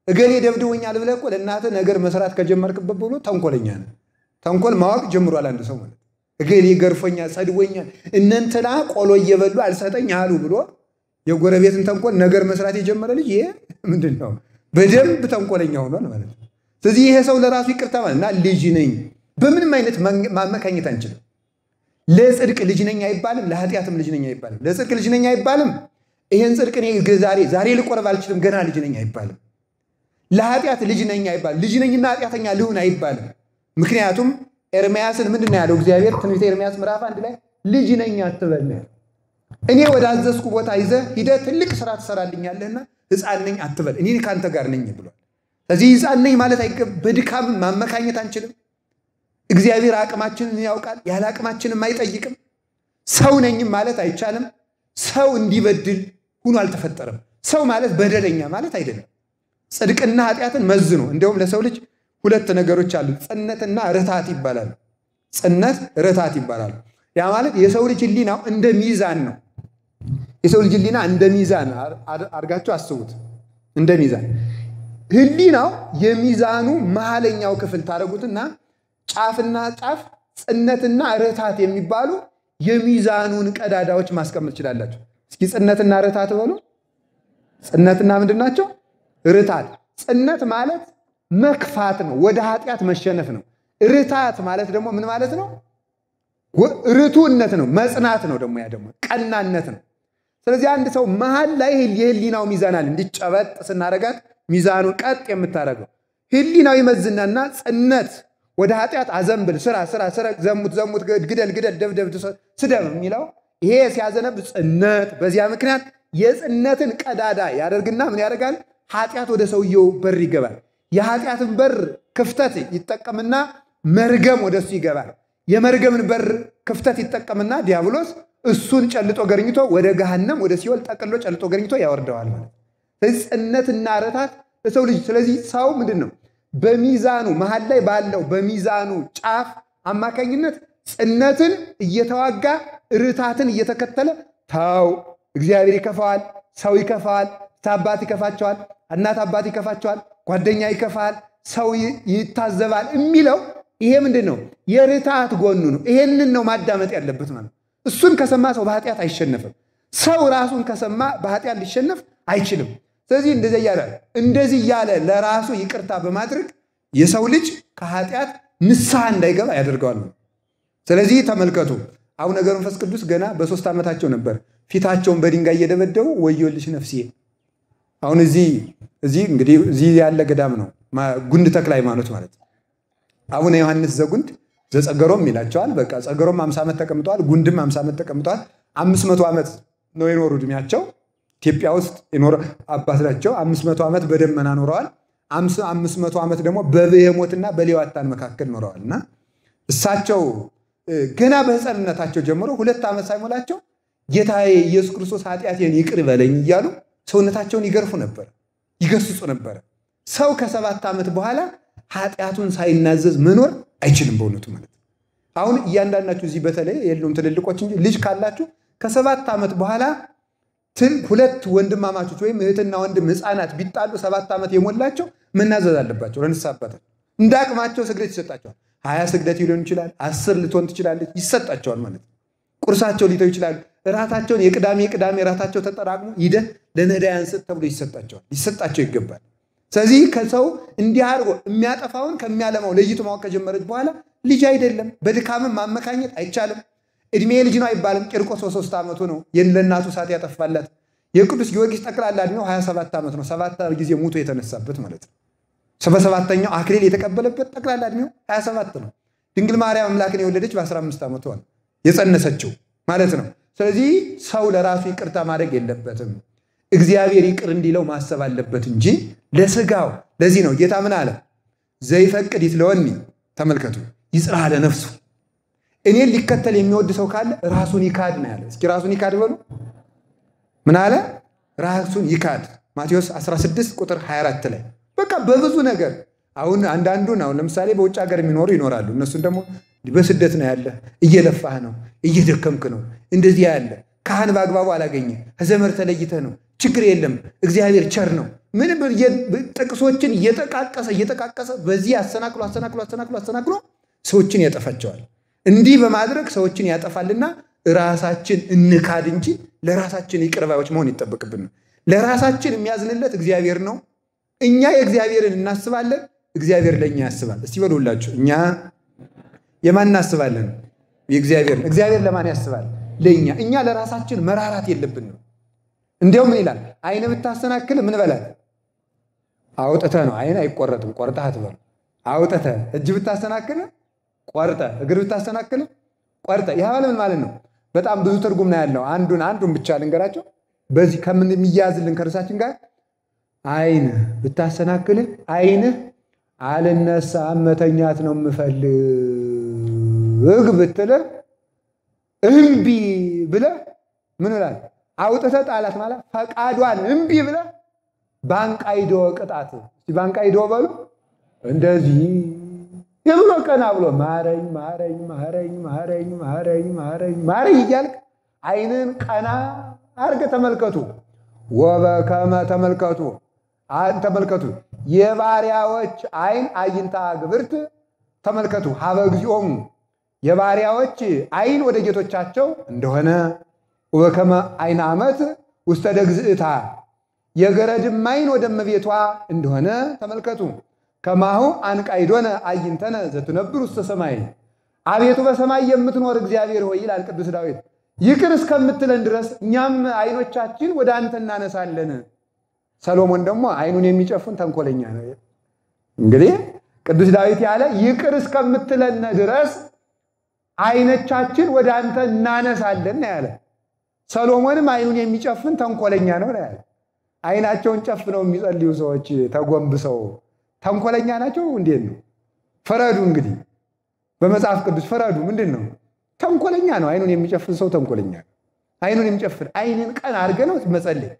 እገሌ ደብድቦኛል ብለህ እኮ ለእናትህ ነገር መስራት ከጀመርክበት ብሎ ተንኮለኛ ነው። ተንኮል ማወቅ ጀምሯል አንድ ሰው ማለት እገሌ ገርፎኛል፣ ሰድቦኛል፣ እነንትና ቆሎ እየበሉ አልሰጠኝ አሉ ብሎ የጎረቤትን ተንኮል ነገር መስራት የጀመረ ልጅ ይሄ ምንድን ነው? በደንብ ተንኮለኛ ሆኗል ማለት ነው። ስለዚህ ይሄ ሰው ለራሱ ይቅርታ ማለት እና ልጅ ነኝ በምንም አይነት ማመካኘት አንችልም። ለጽድቅ ልጅ ነኝ አይባልም፣ ለኃጢአትም ልጅ ነኝ አይባልም። ለጽድቅ ልጅ ነኝ አይባልም፣ ይሄን ጽድቅ እኔ ዛሬ ልቆርብ አልችልም ገና ልጅ ነኝ አይባልም። ለኃጢአት ልጅ ነኝ አይባልም፣ ልጅ ነኝና ኃጢአተኛ ልሁን አይባልም። ምክንያቱም ኤርምያስን ምንድን ነው ያለው እግዚአብሔር? ትንቢተ ኤርምያስ ምዕራፍ 1 ላይ ልጅ ነኝ አትበል፣ እኔ ወደ አዘዝኩ ቦታ ይዘህ ሂደህ ትልቅ ስራ ትሰራልኛለህና ሕፃን ነኝ አትበል፣ እኔ ከአንተ ጋር ነኝ ብሏል። ስለዚህ ሕፃን ነኝ ማለት በድካም ማመካኘት አንችልም። እግዚአብሔር አቅማችንን ያውቃል፣ ያለ አቅማችንም አይጠይቅም። ሰው ነኝም ማለት አይቻልም። ሰው እንዲበድል ሆኖ አልተፈጠረም። ሰው ማለት በደለኛ ማለት አይደለም። ጽድቅና ኃጢአትን መዝኖ እንደውም ለሰው ልጅ 2 ነገሮች አሉ፣ ጽነትና ርታት ይባላል። ጽነት ርታት ይባላል። ያ ማለት የሰው ልጅ ህሊናው እንደ ሚዛን ነው። የሰው ልጅ ህሊና እንደ ሚዛን አድርጋችሁ አስቡት። እንደ ሚዛን ህሊናው የሚዛኑ መሃለኛው ክፍል ታደርጉትና ጫፍና ጫፍ ጽነትና ርታት የሚባሉ የሚዛኑን ቀዳዳዎች ማስቀመጥ ትችላላችሁ። እስኪ ጽነትና ርታት በሉ። ጽነትና ምንድን ናቸው? ርታት። ጽነት ማለት መክፋት ነው፣ ወደ ኃጢአት መሸነፍ ነው። ርታት ማለት ደግሞ ምን ማለት ነው? ርቱዕነት ነው፣ መጽናት ነው። ደግሞ ያ ደግሞ ቀናነት ነው። ስለዚህ አንድ ሰው መሃል ላይ የህሊናው ሚዛን አለ። እንዲጨበጥ ስናረጋት ሚዛኑን ቀጥ የምታረገው ህሊናው ይመዝናና ጽነት ወደ ኃጢአት አዘንብል፣ ስራ፣ ዘሙት፣ ግደል፣ ደብደብ፣ ስደብ የሚለው ይሄ ሲያዘነብ ጽነት። በዚያ ምክንያት የጽነትን ቀዳዳ ያደርግና ምን ያደርጋል? ኃጢአት ወደ ሰውየው በር ይገባል። የኃጢአትን በር ክፍተት ይጠቀምና መርገም ወደሱ ይገባል። የመርገምን በር ክፍተት ይጠቀምና ዲያብሎስ እሱን ጨልጦ ገርኝቶ ወደ ገሃነም ወደ ሲኦል ጠቅሎ ጨልጦ ገርኝቶ ያወርደዋል ማለት። ስለዚህ ጽነትና ርታት ለሰው ልጅ። ስለዚህ ሰው ምንድን ነው? በሚዛኑ መሃል ላይ ባለው በሚዛኑ ጫፍ አማካኝነት ጽነትን እየተዋጋ ርታትን እየተከተለ ተው፣ እግዚአብሔር ይከፋዋል፣ ሰው ይከፋዋል፣ አባት ይከፋቸዋል፣ እናት አባት ይከፋቸዋል፣ ጓደኛ ይከፋል፣ ሰው ይታዘባል የሚለው ይሄ ምንድን ነው? የርታት ጎኑ ነው። ይሄንን ነው ማዳመጥ ያለበት ማለት። እሱን ከሰማ ሰው በኃጢአት አይሸነፍም። ሰው ራሱን ከሰማ በኃጢአት ሊሸነፍ አይችልም። ስለዚህ እንደዚህ እያለ ለራሱ ይቅርታ በማድረግ የሰው ልጅ ከኃጢአት ንስሐ እንዳይገባ ያደርገዋል። ስለዚህ ተመልከቱ፣ አቡነ ገብረ መንፈስ ቅዱስ ገና በ3 ዓመታቸው ነበር ፊታቸውን በድንጋይ እየደበደቡ ወዮልሽ ነፍሴ። አሁን እዚህ እንግዲህ እዚህ ያለ ገዳም ነው ጉንድ ተክለ ሃይማኖት ማለት ነው። አቡነ ዮሐንስ ዘጉንድ ዘጸገሮም ይላቸዋል። በቃ ጸገሮም 50 ዓመት ተቀምጠዋል፣ ጉንድም 50 ዓመት ተቀምጠዋል። 500 ዓመት ነው የኖሩ እድሜያቸው። ኢትዮጵያ ውስጥ የኖረ አባት ናቸው። 500 ዓመት በደመና ኖረዋል። 500 ዓመት ደግሞ በብሄሞትና በሌዋታን መካከል ኖረዋልና እሳቸው ገና በሕፃንነታቸው ጀምሮ 2 ዓመት ሳይሞላቸው ጌታዬ ኢየሱስ ክርስቶስ ኃጢአቴን ይቅር በለኝ እያሉ ሰውነታቸውን ይገርፉ ነበር፣ ይገስጹ ነበር። ሰው ከ7 ዓመት በኋላ ኃጢአቱን ሳይናዘዝ መኖር አይችልም በእውነቱ ማለት። አሁን እያንዳንዳችሁ እዚህ በተለይ የሉም ትልልቆች እንጂ ልጅ ካላችሁ ከ7 ዓመት በኋላ 2 ወንድማማቾች ወይም እህትና ወንድም ህፃናት ቢጣሉ 7 ዓመት የሞላቸው መናዘዝ አለባቸው ለንስሐ አባታቸው። እንደ አቅማቸው ስግደት ይሰጣቸዋል። 20 ስግደት ሊሆን ይችላል፣ 10 ልትሆን ትችላለች፣ ይሰጣቸዋል ማለት። ቁርሳቸው ሊተው ይችላሉ። እራታቸውን የቅዳሜ እራታቸው ተጠራቅሞ ሂደህ ለነዳያን ስጥ ተብሎ ይሰጣቸዋል፣ ሊሰጣቸው ይገባል። ስለዚህ ከሰው እንዲህ አድርጎ የሚያጠፋውን ከሚያለማው ለይቶ ማወቅ ከጀመረች በኋላ ልጅ አይደለም። በድካምም ማመካኘት አይቻልም። እድሜ ልጅ ነው አይባልም። ቂርቆስ በ3 ዓመቱ ነው ለእናቱ እሳት ያጠፋላት። የቅዱስ ጊዮርጊስ ጠቅላላ እድሜው 27 ዓመት ነው። 7 ጊዜ ሙቶ የተነሳበት ማለት ነው። በ7ኛው አክሊል የተቀበለበት ጠቅላላ እድሜው 27 ነው። ድንግል ማርያም አምላክን የወለደች በ15 ዓመቷ ነው የጸነሰችው ማለት ነው። ስለዚህ ሰው ለራሱ ይቅርታ ማድረግ የለበትም። እግዚአብሔር ይቅር እንዲለው ማሰብ አለበት እንጂ ለስጋው። ለዚህ ነው ጌታ ምን አለ? ዘይፈቅድ ይትለወኒ፣ ተመልከቱ፣ ይጽራ ለነፍሱ። እኔን ሊከተል የሚወድ ሰው ካለ ራሱን ይካድ ነው ያለ። እስኪ ራሱን ይካድ በሉ። ምን አለ? ራሱን ይካድ። ማቴዎስ 16 ቁጥር 24 ላይ በቃ በብዙ ነገር አሁን አንዳንዱን ለምሳሌ በውጭ ሀገር የሚኖሩ ይኖራሉ። እነሱን ደግሞ በስደት ነው ያለ፣ እየለፋህ ነው፣ እየደከምክ ነው፣ እንደዚህ ያለ ካህን በአግባቡ አላገኘ፣ ከዘመድ ተለይተህ ነው፣ ችግር የለም እግዚአብሔር ቸር ነው። ምንም ጥቅሶችን እየጠቃቀሰ በዚህ አሰናክሎ ሰዎችን ያጠፋቸዋል። እንዲህ በማድረግ ሰዎችን ያጠፋልና ራሳችን እንካድ እንጂ ለራሳችን ይቅር ባዮች መሆን ይጠበቅብን። ለራሳችን የሚያዝንለት እግዚአብሔር ነው። እኛ የእግዚአብሔርን እናስባለን፣ እግዚአብሔር ለእኛ ያስባል። እስቲ በሉላችሁ፣ እኛ የማን እናስባለን? የእግዚአብሔርን። እግዚአብሔር ለማን ያስባል? ለእኛ። እኛ ለራሳችን መራራት የለብንም። እንዲያው ምን ይላል? አይን ብታሰናክል ምን በላት? አውጥተህ ነው። አይን አይቆረጥም፣ ቆርጠህ አትበል። አውጥተህ። እጅ ብታሰናክል ቆርጠህ፣ እግር ብታሰናክል ቆርጠህ። ይህ ምን ማለት ነው? በጣም ብዙ ትርጉም ነው ያለው። አንዱን ብቻ ልንገራቸው። በዚህ ከምን የሚያዝልን ከርሳችን ጋር አይን ብታሰናክል አይንህ አልነሳም መተኛት ነው የምፈልግ ብትል እምቢ ብለህ ምን ይላል? አውጥተህ ጣላት ማለት ፈቃዷን እምቢ ብለህ ባንቃይዶ ቅጣት። እስቲ ባንቃይዶ በሉ። እንደዚህ የብሎ ቀና ብሎ ማረኝ ማረኝ ማረኝ ማረኝ ማረኝ ማረኝ ማረኝ እያልክ አይንን ቀና አርገ ተመልከቱ። ወበከመ ተመልከቱ የባሪያዎች አይን አይንታ ግብርት ተመልከቱ ሀበ እግዚኦሙ የባሪያዎች አይን ወደ ጌቶቻቸው እንደሆነ ወበከመ አይን ዓመት ውስተ ደግዝእታ የገረድም አይን ወደ እመቤቷ እንደሆነ ተመልከቱ። ከማሁ አንቃይዶነ አይንተነ ዘትነብር ውስተ ሰማይ አቤቱ በሰማይ የምትኖር እግዚአብሔር ሆይ ይላል ቅዱስ ዳዊት። ይቅር እስከምትለን ድረስ እኛም አይኖቻችን ወደ አንተ እናነሳለን። ሰሎሞን ደግሞ አይኑን የሚጨፍን ተንኮለኛ ነው። እንግዲህ ቅዱስ ዳዊት ያለ ይቅር እስከምትለን ድረስ አይኖቻችን ወደ አንተ እናነሳለን ያለ። ሰሎሞንም አይኑን የሚጨፍን ተንኮለኛ ነው ያለ። አይናቸውን ጨፍነው የሚጸልዩ ሰዎች ተጎንብሰው ተንኮለኛ ናቸው። እንዴት ነው? ፈረዱ። እንግዲህ በመጽሐፍ ቅዱስ ፈረዱ። ምንድን ነው? ተንኮለኛ ነው። አይኑን የሚጨፍን ሰው ተንኮለኛ ነው። አይኑን የሚጨፍን አይንን ቀን አድርገህ ነው መጸለይ።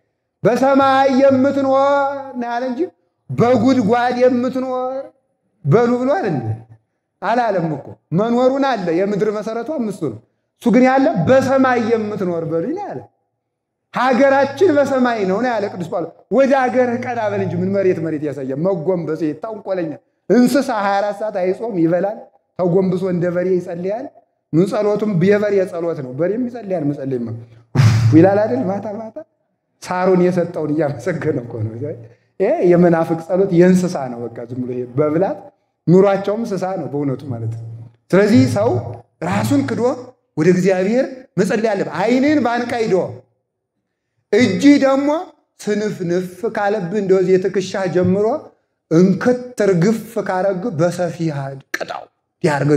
በሰማይ የምትኖር ነው ያለ እንጂ በጉድጓድ የምትኖር በሉ ብሏል እንዴ? አላለም እኮ። መኖሩን አለ። የምድር መሰረቷ እሱ ነው። እሱ ግን ያለ በሰማይ የምትኖር በሉ ነው ያለ። ሀገራችን በሰማይ ነው ያለ ቅዱስ ጳውሎስ። ወደ ሀገር ቀና በል እንጂ ምን መሬት ያሳያል? መጎንበስ ተንኮለኛ እንስሳ 24 ሰዓት አይጾም ይበላል። ተጎንብሶ እንደ በሬ ይጸልያል። ምን ጸሎቱም የበሬ ጸሎት ነው። በሬም ይጸልያል። መጸለይማ ይላል አይደል? ማታ ሳሩን የሰጠውን እያመሰገነ እኮ ነው። ይሄ የመናፍቅ ጸሎት የእንስሳ ነው። በቃ ዝም ብሎ ይሄ በብላት ኑሯቸውም እንስሳ ነው በእውነቱ ማለት ነው። ስለዚህ ሰው ራሱን ክዶ ወደ እግዚአብሔር መጸለይ አለበት። አይንን ባንቃይዶ እጅ ደግሞ ስንፍንፍ ካለብህ እንደዚህ የትከሻ ጀምሮ እንክት ርግፍ ካረግ በሰፊሃ ቅጣው ያርገ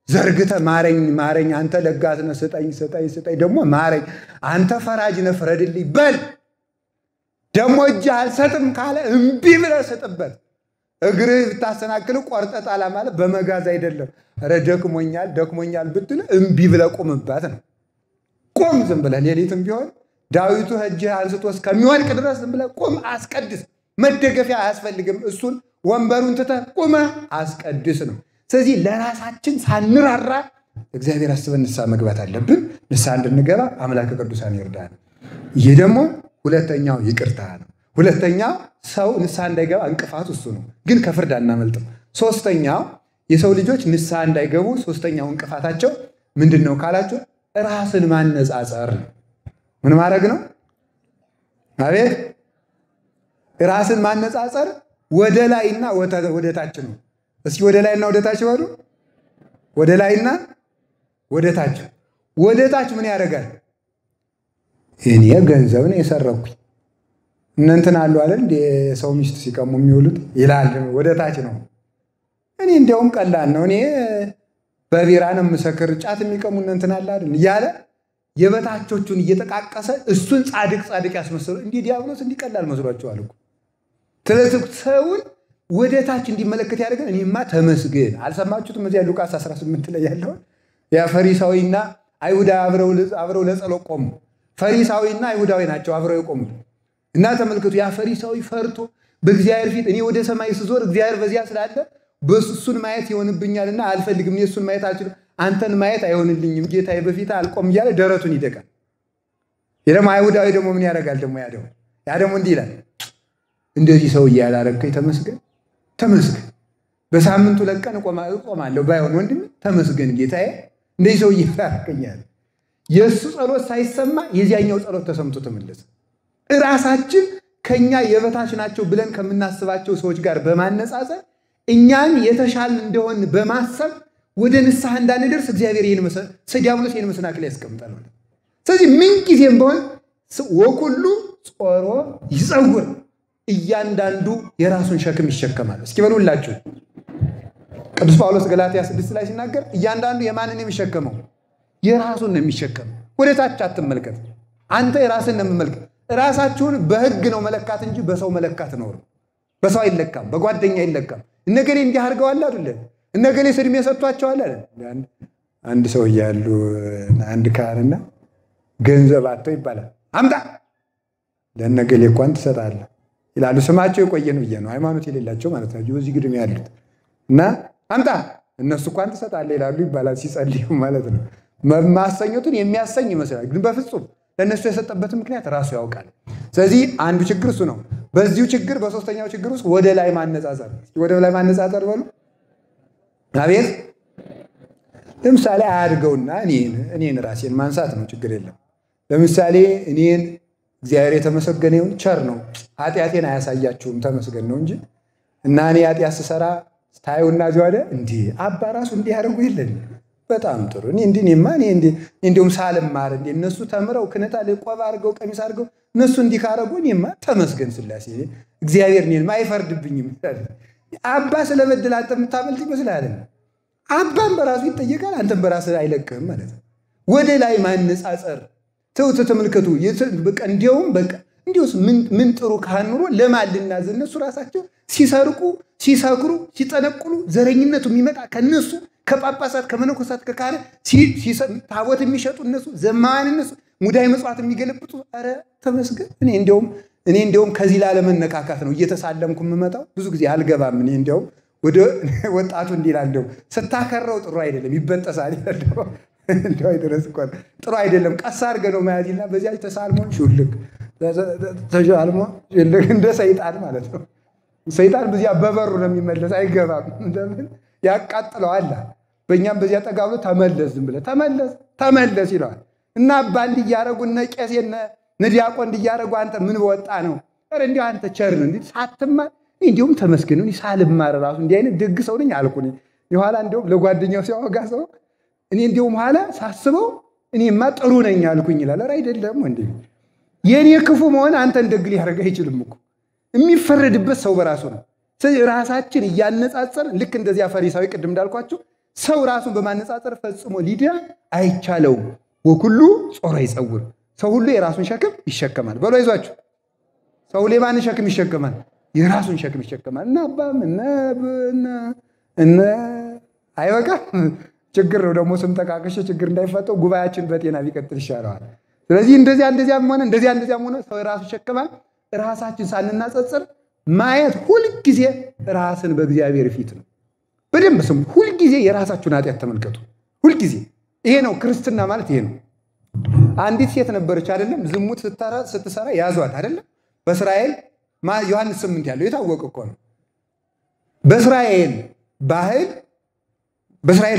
ዘርግተህ ማረኝ አንተ ለጋስ ነህ ስጠኝ ደግሞ ማረኝ አንተ ፈራጅ ነህ ፍረድልኝ በል። ደግሞ እጅ አልሰጥም ካለ እምቢ ብለህ ስጥበት። እግርህ ብታሰናክል ቆርጠህ ጣላ ማለት በመጋዝ አይደለም። ኧረ ደክሞኛል ብትል እምቢ ብለህ ቁምባት ነው። ቁም ዝም ብለህ ሌሊትም ቢሆን ዳዊቱ እጅህ አንስቶ እስከሚወድቅ ድረስ ዝም ብለህ ቁም፣ አስቀድስ። መደገፊያ አያስፈልግም። እሱን ወንበሩን ትተህ ቁመህ አስቀድስ ነው። ስለዚህ ለራሳችን ሳንራራ እግዚአብሔር አስበን ንስሐ መግባት አለብን። ንስሐ እንድንገባ አምላከ ቅዱሳን ይርዳን። ይህ ደግሞ ሁለተኛው ይቅርታ ነው። ሁለተኛው ሰው ንስሐ እንዳይገባ እንቅፋቱ እሱ ነው፣ ግን ከፍርድ አናመልጥም። ሶስተኛው የሰው ልጆች ንስሐ እንዳይገቡ ሶስተኛው እንቅፋታቸው ምንድን ነው ካላችሁ ራስን ማነጻጸር ነው። ምን ማድረግ ነው? አቤት ራስን ማነጻጸር ወደ ላይና ወደ ታች ነው። እስኪ ወደ ላይና ወደ ታች በሉ። ወደ ላይና ወደ ታች ምን ያደርጋል? እኔ ገንዘብ ነው የሰረኩኝ እነንትን አሉ አይደል የሰው ሚስት ሲቀሙ የሚውሉት ይላል። ወደ ታች ነው። እኔ እንዲያውም ቀላል ነው፣ እኔ በቢራ ነው የምሰክር፣ ጫት የሚቀሙ እነንትን አለ አይደል እያለ የበታቾቹን እየጠቃቀሰ እሱን ጻድቅ ያስመስሉ። እንዲህ ዲያብሎስ እንዲቀላል መስሏቸዋል እኮ። ስለዚህ ሰውን ወደ ታች እንዲመለከት ያደርጋል። እኔማ ተመስገን። አልሰማችሁትም? እዚያ ሉቃስ 18 ላይ ያለው ያ ፈሪሳዊና አይሁዳዊ አብረው ለጸሎት ቆሙ። ፈሪሳዊና አይሁዳዊ ናቸው አብረው የቆሙት እና ተመልከቱ። ያ ፈሪሳዊ ፈርቶ በእግዚአብሔር ፊት እኔ ወደ ሰማይ ስዞር እግዚአብሔር በዚያ ስላለ በሱን ማየት ይሆንብኛልና አልፈልግም፣ እኔ እሱን ማየት አልችልም፣ አንተን ማየት አይሆንልኝም፣ ጌታዬ በፊት አልቆም እያለ ደረቱን ይደቃል። የደሞ አይሁዳዊ ደግሞ ምን ያደርጋል? ደግሞ ያ ደግሞ እንዲህ ይላል፣ እንደዚህ ሰው ያላረከኝ ተመስገን በሳምንቱ ለቀን እቆማለሁ ባይሆን ወንድም ተመስገን ጌታዬ፣ እንደዚህ ሰው ያላረከኛል። የእሱ ጸሎት ሳይሰማ የዚያኛው ጸሎት ተሰምቶ ተመለሰ። እራሳችን ከኛ የበታች ናቸው ብለን ከምናስባቸው ሰዎች ጋር በማነጻጸር እኛን የተሻለ እንደሆን በማሰብ ወደ ንስሐ እንዳንደርስ እግዚአብሔር ዲያብሎስ ይህን መሰናክል ያስቀምጣል ማለት። ስለዚህ ምን ጊዜም ቢሆን ወኩሉ ጾሮ ይጸውር፣ እያንዳንዱ የራሱን ሸክም ይሸከማል። እስኪ በሉላችሁ ቅዱስ ጳውሎስ ገላትያ 6 ላይ ሲናገር እያንዳንዱ የማንን የሚሸከመው? የራሱን ነው የሚሸከመው። ወደ ታች አትመልከት፣ አንተ የራስን ነው የምመልከት። ራሳችሁን በሕግ ነው መለካት እንጂ በሰው መለካት ነው። በሰው አይለካም፣ በጓደኛ አይለካም። እነገሌ እንዲህ አድርገዋል አይደለ? እነገሌ ስድሜ ሰጥቷቸዋል አይደል? አንድ ሰው ያሉ አንድ ካህንና ገንዘብ አጥተው ይባላል አምጣ ለነገሌ እንኳን ትሰጣለህ ይላሉ። ስማቸው የቆየ ነው ብዬ ነው፣ ሃይማኖት የሌላቸው ማለት ነው። እዚህ ግድም ያሉት እና አምጣ እነሱ እንኳን ትሰጣለህ ይላሉ ይባላል፣ ሲጸልዩ ማለት ነው። ማሰኘቱን የሚያሰኝ ይመስላል፣ ግን በፍጹም ለነሱ የሰጠበት ምክንያት ራሱ ያውቃል። ስለዚህ አንዱ ችግር እሱ ነው። በዚሁ ችግር በሶስተኛው ችግር ውስጥ ወደ ላይ ማነጻጸር፣ ወደ ላይ ማነጻጸር በሉ። አቤት ለምሳሌ አያድገውና እኔን ራሴን ማንሳት ነው፣ ችግር የለም። ለምሳሌ እኔን እግዚአብሔር የተመሰገነ ይሁን ቸር ነው፣ ኃጢአቴን አያሳያችሁም ተመስገን ነው እንጂ እና እኔ ኃጢአት ስሰራ ታዩና ዚዋደ እንዴ አባ ራሱ እንዲህ ያደርጉ የለን በጣም ጥሩ እንዲሁም ሳልማር እነሱ ተምረው ክህነት ቆብ አድርገው ቀሚስ አድርገው እነሱ እንዲህ ካደረጉ እኔማ ተመስገን ስላሴ እግዚአብሔር እኔንም አይፈርድብኝም። አባ ስለበደል አንተ የምታመልጥ ይመስላል። አባም በራሱ ይጠየቃል፣ አንተም በራስህ አይለቅህም ማለት ነው። ወደ ላይ ማነጻጸር ተውት። ተመልከቱ። እንዲሁስ ምን ጥሩ ካህን ኑሮ ለማን ልናዝ? እነሱ ራሳቸው ሲሰርቁ ሲሰክሩ ሲጠነቁሉ ዘረኝነቱ የሚመጣ ከነሱ ከጳጳሳት ከመነኮሳት ከካህናት ታቦት የሚሸጡ እነሱ ዘማዋን እነሱ ሙዳይ መጽዋት የሚገለብጡ ኧረ ተመስገን። እኔ እንዲያውም ከዚህ ላለመነካካት ነው እየተሳለምኩ የምመጣው። ብዙ ጊዜ አልገባም። እኔ እንዲያውም ወደ ወጣቱ እንዲላለው ስታከረው ጥሩ አይደለም ይበጠሳል ይላለው። እንደው አይደረስ እንኳን ጥሩ አይደለም። ቀስ አድርገህ ነው መያዝና በዚያች ተሳልሞን ሹልክ ተጃልሞ ሹልክ እንደ ሰይጣን ማለት ነው። ሰይጣን በዚያ በበሩ ነው የሚመለስ፣ አይገባም። እንደምን ያቃጥለዋል። በእኛም በዚያ ጠጋ ብሎ ተመለስ፣ ዝም ብለህ ተመለስ ይለዋል። እና አባ እንዲህ እያደረጉ እነ ቄስ እነ ዲያቆን እንዲህ እያደረጉ አንተ ምን በወጣ ነው? ኧረ እንዲያው አንተ ቸር ነው እንዲህ ሳትማር እንዲሁም ተመስገን ነው። ሳልማር ራሱ እንዲህ አይነት ደግ ሰው ነኝ አልኩኝ። የኋላ እንዲሁም ለጓደኛው ሲያወጋ ሰው እኔ እንዲሁም ኋላ ሳስበው እኔማ ጥሩ ነኝ አልኩኝ ይላል። ኧረ አይደለም እንዴ የኔ ክፉ መሆን አንተን ደግ ሊያደርግ አይችልም እኮ። የሚፈረድበት ሰው በራሱ ነው። ስለዚህ ራሳችን እያነጻጸር ልክ እንደዚያ ፈሪሳዊ ቅድም እንዳልኳችሁ ሰው ራሱን በማነጻጸር ፈጽሞ ሊድን አይቻለውም። ወኩሉ ጾረ ይጸውር፣ ሰው ሁሉ የራሱን ሸክም ይሸከማል። በሎ ይዟችሁ ሰው ሁሉ የማንን ሸክም ይሸከማል? የራሱን ሸክም ይሸከማል። እና አባም እነ አይበቃም ችግር ነው ደግሞ ስም ጠቃቅሼ ችግር እንዳይፈጠው ጉባኤያችን በጤና ቢቀጥል ይሻለዋል። ስለዚህ እንደዚያም ሆነ ሰው የራሱ ይሸከማል። ራሳችን ሳንናጸጽር ማየት ሁልጊዜ ራስን በእግዚአብሔር ፊት ነው። በደንብ ስሙ። ሁልጊዜ የራሳችሁን ኃጢአት ተመልከቱ። ሁልጊዜ ይሄ ነው ክርስትና ማለት ይሄ ነው። አንዲት ሴት ነበረች አይደለም? ዝሙት ስትሰራ ያዟት አይደለም? በእስራኤል ዮሐንስ 8 ያለው የታወቀ እኮ ነው። በእስራኤል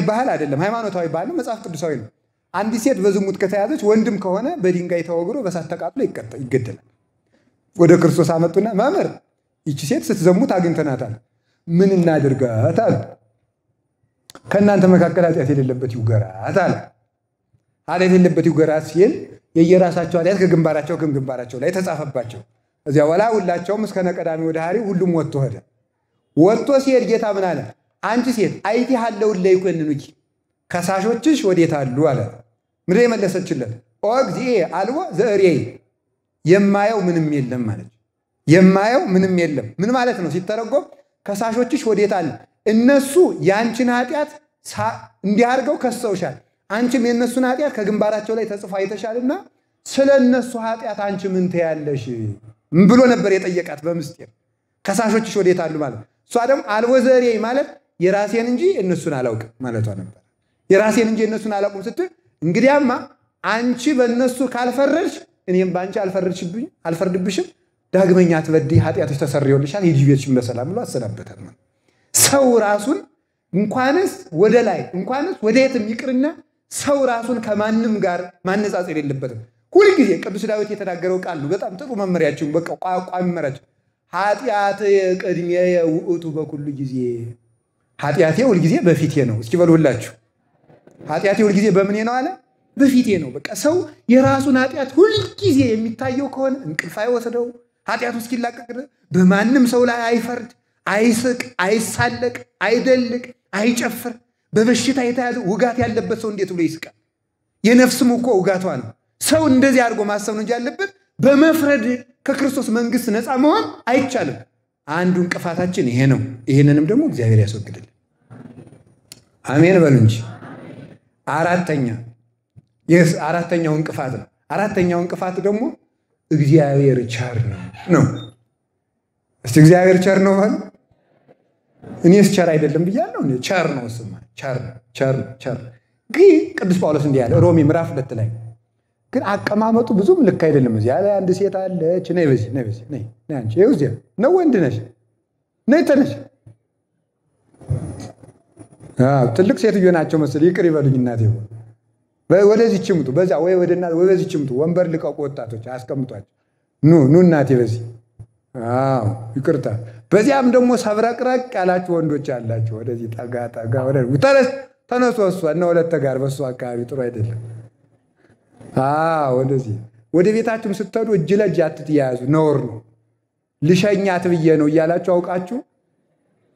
ባህል አይደለም፣ ሃይማኖታዊ ባህል ነው፣ መጽሐፍ ቅዱሳዊ ነው። አንዲት ሴት በዝሙት ከተያዘች ወንድም ከሆነ በድንጋይ ተወግሮ በሳት ተቃጥሎ ይገደላል። ወደ ክርስቶስ አመጡና መምህር ይቺ ሴት ስትዘሙት አግኝተናታል፣ ምን እናድርጋት አለ። ከእናንተ መካከል ኃጢአት የሌለበት ይውገራት አለ። ኃጢአት የሌለበት ይውገራት ሲል የየራሳቸው ኃጢአት ከግንባራቸው ላይ ተጻፈባቸው። እዚያ በኋላ ሁላቸውም እስከ ነቀዳሚ ወደ ሐሪ ሁሉም ወጥቶ ሄደ። ወጥቶ ሲሄድ ጌታ ምን አለ? አንቺ ሴት አይቲ ሀለውን ለይኮንኑኪ ከሳሾችሽ ወዴት አሉ አለ። ምድር የመለሰችለት ኦ እግዚእ አልቦ ዘእሬይ የማየው ምንም የለም ማለት የማየው ምንም የለም። ምን ማለት ነው ሲተረጎም? ከሳሾችሽ ወዴት አሉ? እነሱ ያንቺን ኃጢአት እንዲያርገው ከሰውሻል፣ አንቺም የእነሱን ኃጢአት ከግንባራቸው ላይ ተጽፎ አይተሻልና ስለ እነሱ ኃጢአት አንቺ ምን ትያለሽ ብሎ ነበር የጠየቃት በምስጢር። ከሳሾችሽ ወዴት አሉ ማለት እሷ ደግሞ አልቦ ዘእሬይ ማለት የራሴን እንጂ እነሱን አላውቅም ማለቷ ነበር። የራሴን እንጂ እነሱን አላውቅም ስትል እንግዲያማ አንቺ በእነሱ ካልፈረድሽ እኔም በአንቺ አልፈርድብሽም፣ ዳግመኛ አትበድይ፣ ኃጢአትሽ ተሰርዮልሻል፣ ሂጂ ቤትሽን በሰላም ብሎ አሰናበታት። ሰው ራሱን እንኳንስ ወደ ላይ እንኳንስ ወደ የትም ይቅርና ሰው ራሱን ከማንም ጋር ማነጻጸር የለበትም። ሁልጊዜ ቅዱስ ዳዊት የተናገረው ቃል ነው። በጣም ጥሩ መመሪያችን፣ በቃ ቋሚ መመሪያችን። ኃጢአት ቅድሜ ውእቱ በኩሉ ጊዜ፣ ኃጢአቴ ሁልጊዜ በፊቴ ነው። እስኪ በሉላችሁ፣ ኃጢአቴ ሁልጊዜ በምኔ ነው አለ? በፊቴ ነው። በቃ ሰው የራሱን ኃጢአት ሁልጊዜ የሚታየው ከሆነ እንቅልፍ አይወስደው፣ ኃጢአቱ እስኪላቀቅ በማንም ሰው ላይ አይፈርድ፣ አይስቅ፣ አይሳለቅ፣ አይደልቅ፣ አይጨፍር። በበሽታ የተያዘ ውጋት ያለበት ሰው እንዴት ብሎ ይስቃል? የነፍስም እኮ ውጋቷ ነው። ሰው እንደዚህ አድርጎ ማሰብ ነው እንጂ ያለበት በመፍረድ ከክርስቶስ መንግስት ነፃ መሆን አይቻልም። አንዱ እንቅፋታችን ይሄ ነው። ይሄንንም ደግሞ እግዚአብሔር ያስወግድልን። አሜን በሉ እንጂ። አራተኛው እንቅፋት ነው። አራተኛው እንቅፋት ደግሞ እግዚአብሔር ቸር ነው። እስቲ እግዚአብሔር ቸር ነው ማለት እኔስ ቸር አይደለም ብያለሁ። ቸር ነው ስማ፣ ቸር ግን ቅዱስ ጳውሎስ እንዲህ ያለ ሮሜ ምዕራፍ 2 ላይ ግን አቀማመጡ ብዙም ልክ አይደለም። እዚያ ላይ አንድ ሴት አለች፣ ነይ በዚህ ነይ አንቺ ይኸው እዚያ ነው፣ ወንድ ነሽ፣ ነይ ተነሽ። ትልቅ ሴትዮ ናቸው መሰለኝ፣ ይቅር ይበሉኝ እናቴ። ወደዚህ ችምጡ፣ በዛ ወይ በዚህ ችምጡ፣ ወንበር ልቀቁ፣ ወጣቶች አስቀምጧቸው። ኑ እናቴ በዚህ ይቅርታ። በዚያም ደግሞ ሰብረቅረቅ ያላችሁ ወንዶች አላችሁ፣ ወደዚህ ጠጋ ተነሱ። እሷ እና ሁለት ጋር በእሱ አካባቢ ጥሩ አይደለም። ወደዚህ ወደ ቤታችሁም ስትሄዱ እጅ ለእጅ አትያያዙ፣ ነውር ነው። ልሸኛት ብዬ ነው እያላችሁ አውቃችሁ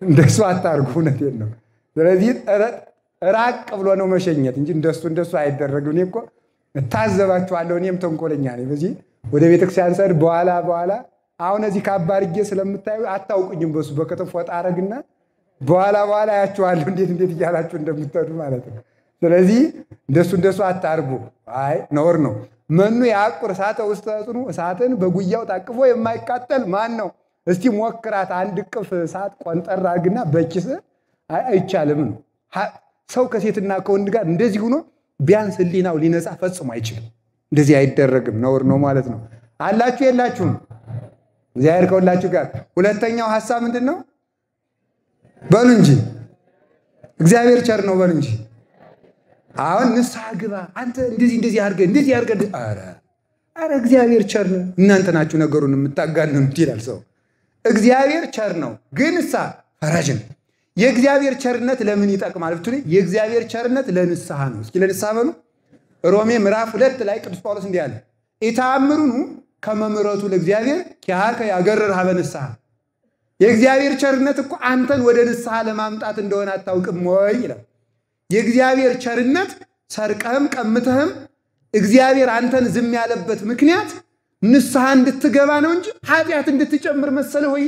እንደሱ አታርጉ። እውነቴን ነው። ስለዚህ ራቅ ብሎ ነው መሸኘት እንጂ እንደሱ አይደረግም። እኔ እኮ እታዘባችኋለሁ፣ እኔም ተንኮለኛ ነኝ። በዚህ ወደ ቤተክርስቲያን ሰድ በኋላ አሁን እዚህ ካባርጌ ስለምታዩ አታውቁኝም። በሱ በከተፍ ወጣ አረግና በኋላ አያችኋለሁ እንዴት እያላችሁ እንደምትሄዱ ማለት ነው። ስለዚህ እንደሱ አታርጉ። ነውር ነው። መኑ ያቁር እሳተ ውስተ ጽኑ፣ እሳትን በጉያው ታቅፎ የማይቃጠል ማን ነው? እስቲ ሞክራት። አንድ ቅፍ እሳት ቆንጠር አድርግና በኪስ አይቻልም ነው። ሰው ከሴትና ከወንድ ጋር እንደዚህ ሆኖ ቢያንስ ሕሊናው ሊነጻ ፈጽሞ አይችልም። እንደዚህ አይደረግም፣ ነውር ነው ማለት ነው። አላችሁ የላችሁም? እግዚአብሔር ከሁላችሁ ጋር። ሁለተኛው ሐሳብ ምንድን ነው? በሉ እንጂ እግዚአብሔር ቸር ነው በሉ እንጂ። አሁን ንስሐ ግባ አንተ እንደዚህ አድርገህ ኧረ እግዚአብሔር ቸር ነው። እናንተ ናችሁ ነገሩን የምታጋንኑት ይላል ሰው። እግዚአብሔር ቸር ነው ግን ፈራጅ ነው። የእግዚአብሔር ቸርነት ለምን ይጠቅማል ብትሉ የእግዚአብሔር ቸርነት ለንስሐ ነው። እስኪ ለንስሐ በሉ። ሮሜ ምዕራፍ 2 ላይ ቅዱስ ጳውሎስ እንዲህ አለ፣ ኢታምሩኑ ከመ ምሕረቱ ለእግዚአብሔር ኪያከ ያገርር ሀበ ንስሐ። የእግዚአብሔር ቸርነት እኮ አንተን ወደ ንስሐ ለማምጣት እንደሆነ አታውቅም ወይ ይላል። የእግዚአብሔር ቸርነት ሰርቀህም ቀምተህም እግዚአብሔር አንተን ዝም ያለበት ምክንያት ንስሐ እንድትገባ ነው እንጂ ኃጢአት እንድትጨምር መሰለ ሆይ?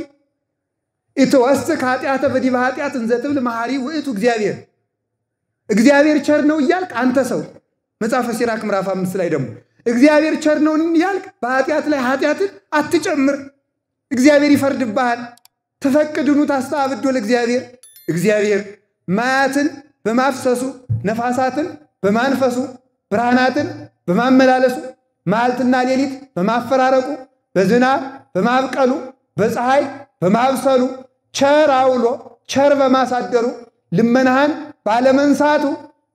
ኢትወስክ ኃጢአተ በዲበ ኃጢአት እንዘ ትብል መሐሪ ውእቱ እግዚአብሔር ቸር ነው እያልክ አንተ ሰው መጽሐፈ ሲራክ ምዕራፍ 5 ላይ ደግሞ እግዚአብሔር ቸር ነው እያልክ በኃጢአት ላይ ኃጢአትን አትጨምር፣ እግዚአብሔር ይፈርድብሃል። ተፈቅድኑ ታስተአብዶ ለእግዚአብሔር። እግዚአብሔር ማያትን በማፍሰሱ ነፋሳትን በማንፈሱ ብርሃናትን በማመላለሱ መዓልትና ሌሊት በማፈራረቁ በዝናብ በማብቀሉ በፀሐይ በማብሰሉ ቸር አውሎ ቸር በማሳደሩ ልመናህን ባለመንሳቱ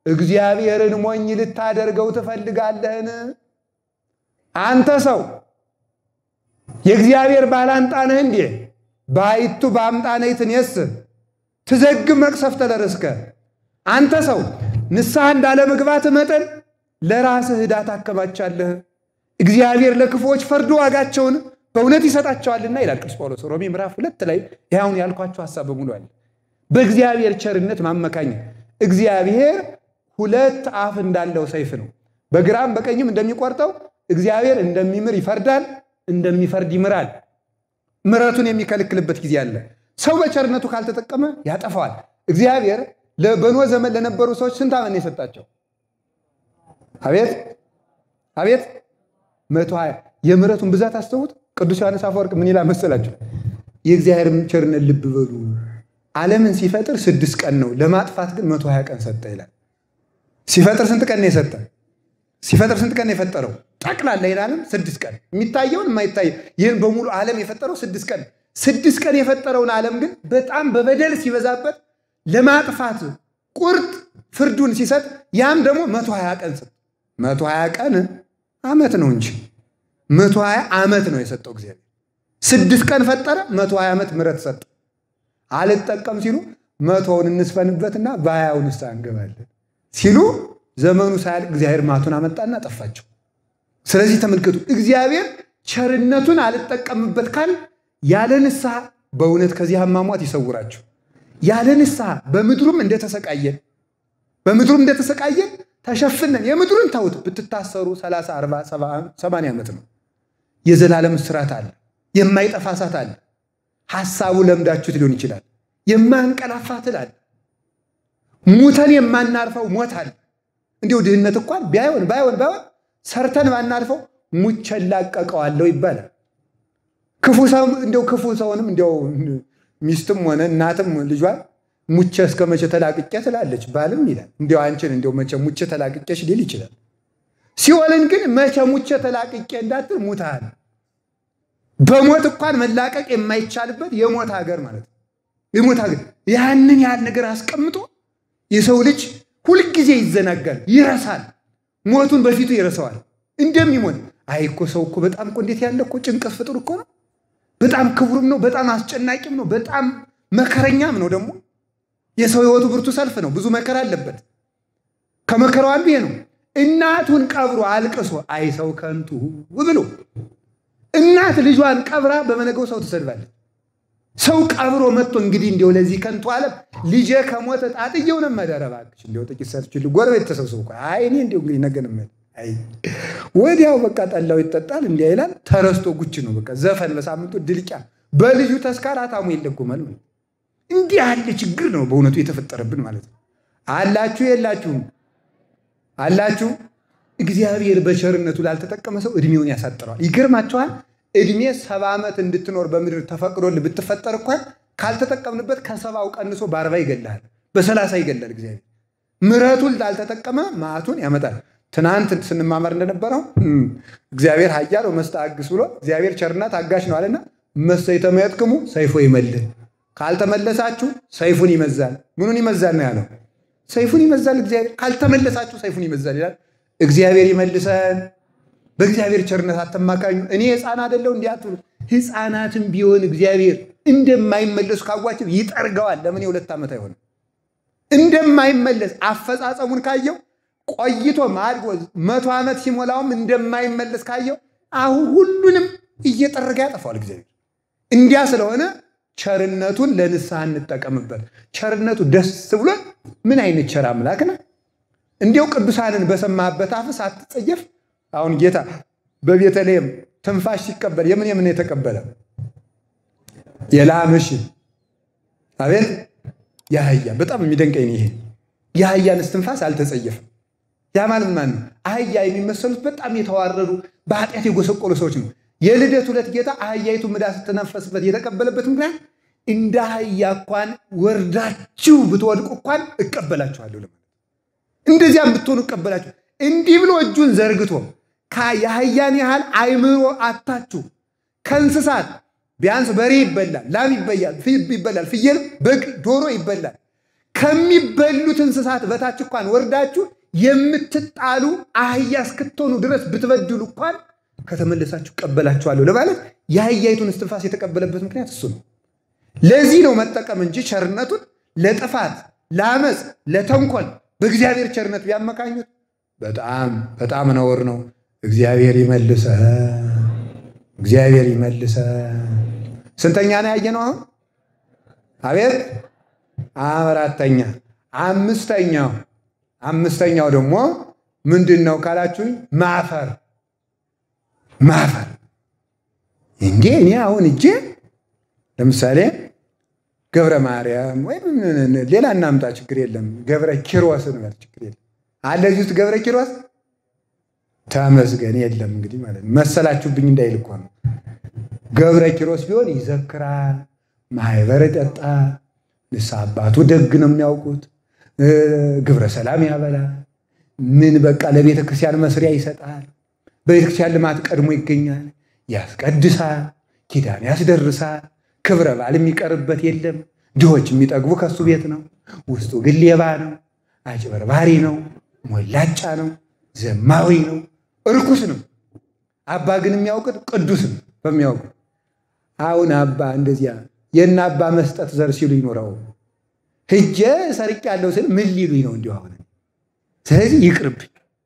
እግዚአብሔርን ሞኝ ልታደርገው ትፈልጋለህን? አንተ ሰው የእግዚአብሔር ባላንጣ ነህ እንዴ? ባይቱ በአምጣነ ይትኔስ ትዘግብ መቅሰፍተ ለርእስከ። አንተ ሰው ንስሐ እንዳለመግባት መጠን ለራስህ ዕዳ ታከማቻለህ። እግዚአብሔር ለክፉዎች ፈርዶ ዋጋቸውን በእውነት ይሰጣቸዋልና ይላል ቅዱስ ጳውሎስ ሮሜ ምዕራፍ 2 ላይ። ያውን ያልኳችሁ ሐሳብ በሙሉ አለ። በእግዚአብሔር ቸርነት ማመካኝ። እግዚአብሔር ሁለት አፍ እንዳለው ሰይፍ ነው። በግራም በቀኝም እንደሚቆርጠው እግዚአብሔር እንደሚምር ይፈርዳል፣ እንደሚፈርድ ይምራል። ምሕረቱን የሚከለክልበት ጊዜ አለ። ሰው በቸርነቱ ካልተጠቀመ ያጠፋዋል። እግዚአብሔር በኖህ ዘመን ለነበሩ ሰዎች ስንት ዓመት ነው የሰጣቸው? አቤት አቤት 120። የምሕረቱን ብዛት አስተውት። ቅዱስ ዮሐንስ አፈወርቅ ምን ይላል መሰላችሁ? የእግዚአብሔርን ቸርነት ልብ በሉ። ዓለምን ሲፈጥር 6 ቀን ነው፣ ለማጥፋት ግን 120 ቀን ሰጠ ይላል። ሲፈጥር ስንት ቀን ነው የሰጠ? ሲፈጥር ስንት ቀን ነው የፈጠረው? ጠቅላላ ይላልም 6 ቀን። የሚታየውን የማይታየው ይህን በሙሉ ዓለም የፈጠረው 6 ቀን። 6 ቀን የፈጠረውን ዓለም ግን በጣም በበደል ሲበዛበት ለማጥፋት ቁርጥ ፍርዱን ሲሰጥ ያም ደግሞ 120 ቀን ሰጠ። 120 ቀን ዓመት ነው እንጂ 120 ዓመት ነው የሰጠው እግዚአብሔር። 6 ቀን ፈጠረ፣ 120 ዓመት ምሕረት ሰጠ። አልጠቀም ሲሉ 100ውን እንስፈንበትና በ20ው ንስሐ እንገባለን ሲሉ ዘመኑ ሳያልቅ እግዚአብሔር ማቱን አመጣና ጠፋቸው። ስለዚህ ተመልከቱ፣ እግዚአብሔር ቸርነቱን አልጠቀምበት ካል ያለ ንስሐ በእውነት ከዚህ አሟሟት ይሰውራችሁ። ያለ ንስሐ በምድሩም እንደተሰቃየን ተሸፍነን የምድሩን ተውት ብትታሰሩ 30 40 70 80 ዓመት ነው። የዘላለም እስራት አለ፣ የማይጠፋ እሳት አለ። ሐሳቡ ለምዳችሁት ሊሆን ይችላል። የማንቀላፋ ትል አለ። ሙተን የማናርፈው ሞት አለ። እንዲሁ ድህነት እንኳን ባይሆን ሰርተን ባናርፈው ሙቼ ላቀቀዋለሁ ይባላል። ክፉ ሰውንም እንዲያው ሚስትም ሆነ እናትም ልጇን ሙቼ እስከ መቼ ተላቅቄ ትላለች። ባልም ይላል እንዲያው አንቺን እንዲያው መቼ ሙቼ ተላቅቄሽ ሊል ይችላል። ሲኦልን ግን መቼ ሙቼ ተላቅቄ እንዳትል ሙታል። በሞት እንኳን መላቀቅ የማይቻልበት የሞት ሀገር ማለት ነው። የሞት ሀገር ያንን ያህል ነገር አስቀምጦ የሰው ልጅ ሁልጊዜ ይዘናጋል፣ ይረሳል። ሞቱን በፊቱ ይረሳዋል እንደሚሞት። አይ እኮ ሰው እኮ በጣም እኮ እንዴት ያለ እኮ ጭንቀት ፍጡር እኮ ነው። በጣም ክቡርም ነው፣ በጣም አስጨናቂም ነው፣ በጣም መከረኛም ነው። ደግሞ የሰው ሕይወቱ ብርቱ ሰልፍ ነው፣ ብዙ መከራ አለበት። ከመከራው አንዱ ይሄ ነው። እናቱን ቀብሮ አልቅሶ አይ ሰው ከንቱ ብሎ እናት ልጇን ቀብራ በመነገው ሰው ትሰድባለች። ሰው ቀብሮ መጥቶ እንግዲህ እንዲያው ለዚህ ከንቱ ዓለም ልጄ ከሞተ ጣጥየው ነው መደረባክሽ እንዲያው ጥቂት ሰርችል ጎረቤት ተሰብስቦ አይ እኔ እንዲያው እንግዲህ ነገ ነው አይ ወዲያው በቃ ጠላው ይጠጣል እንዲያ ይላል። ተረስቶ ጉች ነው በቃ ዘፈን በሳምንቱ ድልቂያ በልጁ ተስካር አታሙ ይለቁማል። እንዲህ ያለ ችግር ነው በእውነቱ የተፈጠረብን ማለት ነው። አላችሁ የላችሁም? አላችሁ። እግዚአብሔር በቸርነቱ ላልተጠቀመ ሰው እድሜውን ያሳጥረዋል። ይገርማችኋል። እድሜ 70 ዓመት እንድትኖር በምድር ተፈቅዶልህ ብትፈጠር እንኳን ካልተጠቀምንበት ከ70 ቀንሶ በ40 ይገላል፣ በ30 ይገላል። እግዚአብሔር ምሕረቱን ላልተጠቀመ መዓቱን ያመጣል። ትናንት ስንማማር እንደነበረው እግዚአብሔር ኃያል ወመስተአግስ ብሎ እግዚአብሔር ቸርና ታጋሽ ነው አለና መሰይተመየጥክሙ ሰይፎ ይመልህ፣ ካልተመለሳችሁ ሰይፉን ይመዛል። ምኑን ይመዛል ነው ያለው? ሰይፉን ይመዛል። እግዚአብሔር ካልተመለሳችሁ ሰይፉን ይመዛል ይላል። እግዚአብሔር ይመልሰን። በእግዚአብሔር ቸርነት አተማካኙ እኔ ሕፃን አይደለሁ እንዲያትሉ ሕፃናትም ቢሆን እግዚአብሔር እንደማይመለሱ ካዋቸው ይጠርገዋል። ለምን የ2 ዓመት አይሆንም? እንደማይመለስ አፈጻጸሙን ካየው ቆይቶ ማድጎ 100 ዓመት ሲሞላውም እንደማይመለስ ካየው አሁን ሁሉንም እየጠረገ ያጠፋዋል እግዚአብሔር። እንዲያ ስለሆነ ቸርነቱን ለንስሐ እንጠቀምበት። ቸርነቱ ደስ ብሎ ምን አይነት ቸር አምላክ ነው! እንዲያው ቅዱሳንን በሰማበት አፍ ሳትጸየፍ። አሁን ጌታ በቤተልሔም ትንፋሽ ሲቀበል የምን የተቀበለ? የላምሽ አቤት የአህያ። በጣም የሚደንቀኝ ይሄ የአህያንስ ትንፋስ አልተጸየፈም። ያ ማለት ማን ነው? አህያ የሚመሰሉት በጣም የተዋረዱ በኃጢአት የጎሰቆሉ ሰዎች ነው። የልደት ዕለት ጌታ አህያይቱ ምዳ ስትነፈስበት የተቀበለበት ምክንያት እንደ አህያ እንኳን ወርዳችሁ ብትወድቁ እንኳን እቀበላችኋለሁ ለማለት፣ እንደዚያም ብትሆኑ እቀበላችሁ። እንዲህ ብሎ እጁን ዘርግቶ የአህያን ያህል አይምሮ አታችሁ ከእንስሳት ቢያንስ በሬ ይበላል፣ ላም ይበላል፣ ፍየል፣ በግ፣ ዶሮ ይበላል። ከሚበሉት እንስሳት በታች እንኳን ወርዳችሁ የምትጣሉ አህያ እስክትሆኑ ድረስ ብትበድሉ እንኳን ከተመለሳችሁ እቀበላችኋለሁ ለማለት የአህያይቱን እስትንፋስ የተቀበለበት ምክንያት እሱ ነው። ለዚህ ነው መጠቀም እንጂ ቸርነቱን ለጥፋት፣ ለአመፅ፣ ለተንኮል በእግዚአብሔር ቸርነት ቢያመካኙት በጣም ነውር ነው። እግዚአብሔር ይመልሰ እግዚአብሔር ይመልሰ። ስንተኛ ነው ያየነው አሁን? አቤት አራተኛ። አምስተኛው ደግሞ ምንድን ነው ካላችሁኝ? ማፈር እንዴ! እኔ አሁን እጄ ለምሳሌ ገብረ ማርያም ወይም ሌላ እናምጣ፣ ችግር የለም። ገብረ ኪሮስ ነው ችግር የለም አለ እዚህ ውስጥ ገብረ ኪሮስ ተመስገን የለም። እንግዲህ ማለት መሰላችሁብኝ እንዳይል እኮ ነው። ገብረ ኪሮስ ቢሆን ይዘክራል፣ ማህበር ጠጣ፣ ንስሐ አባቱ ደግ ነው የሚያውቁት፣ ግብረ ሰላም ያበላል፣ ምን በቃ ለቤተ ክርስቲያን መስሪያ ይሰጣል፣ በቤተ ክርስቲያን ልማት ቀድሞ ይገኛል፣ ያስቀድሳል፣ ኪዳን ያስደርሳል፣ ክብረ በዓል የሚቀርበት የለም። ድሆች የሚጠግቡ ከሱ ቤት ነው። ውስጡ ግን ሌባ ነው፣ አጭበርባሪ ነው፣ ሞላጫ ነው፣ ዘማዊ ነው፣ እርኩስ ነው። አባ ግን የሚያውቁት ቅዱስ ነው በሚያውቁት። አሁን አባ እንደዚያ የእነ አባ መስጠት ዘር ሲሉ ይኖረው ሂጄ ሰርቅ ያለው ስል ምን ሊሉኝ ነው እንዲሁ አሁን። ስለዚህ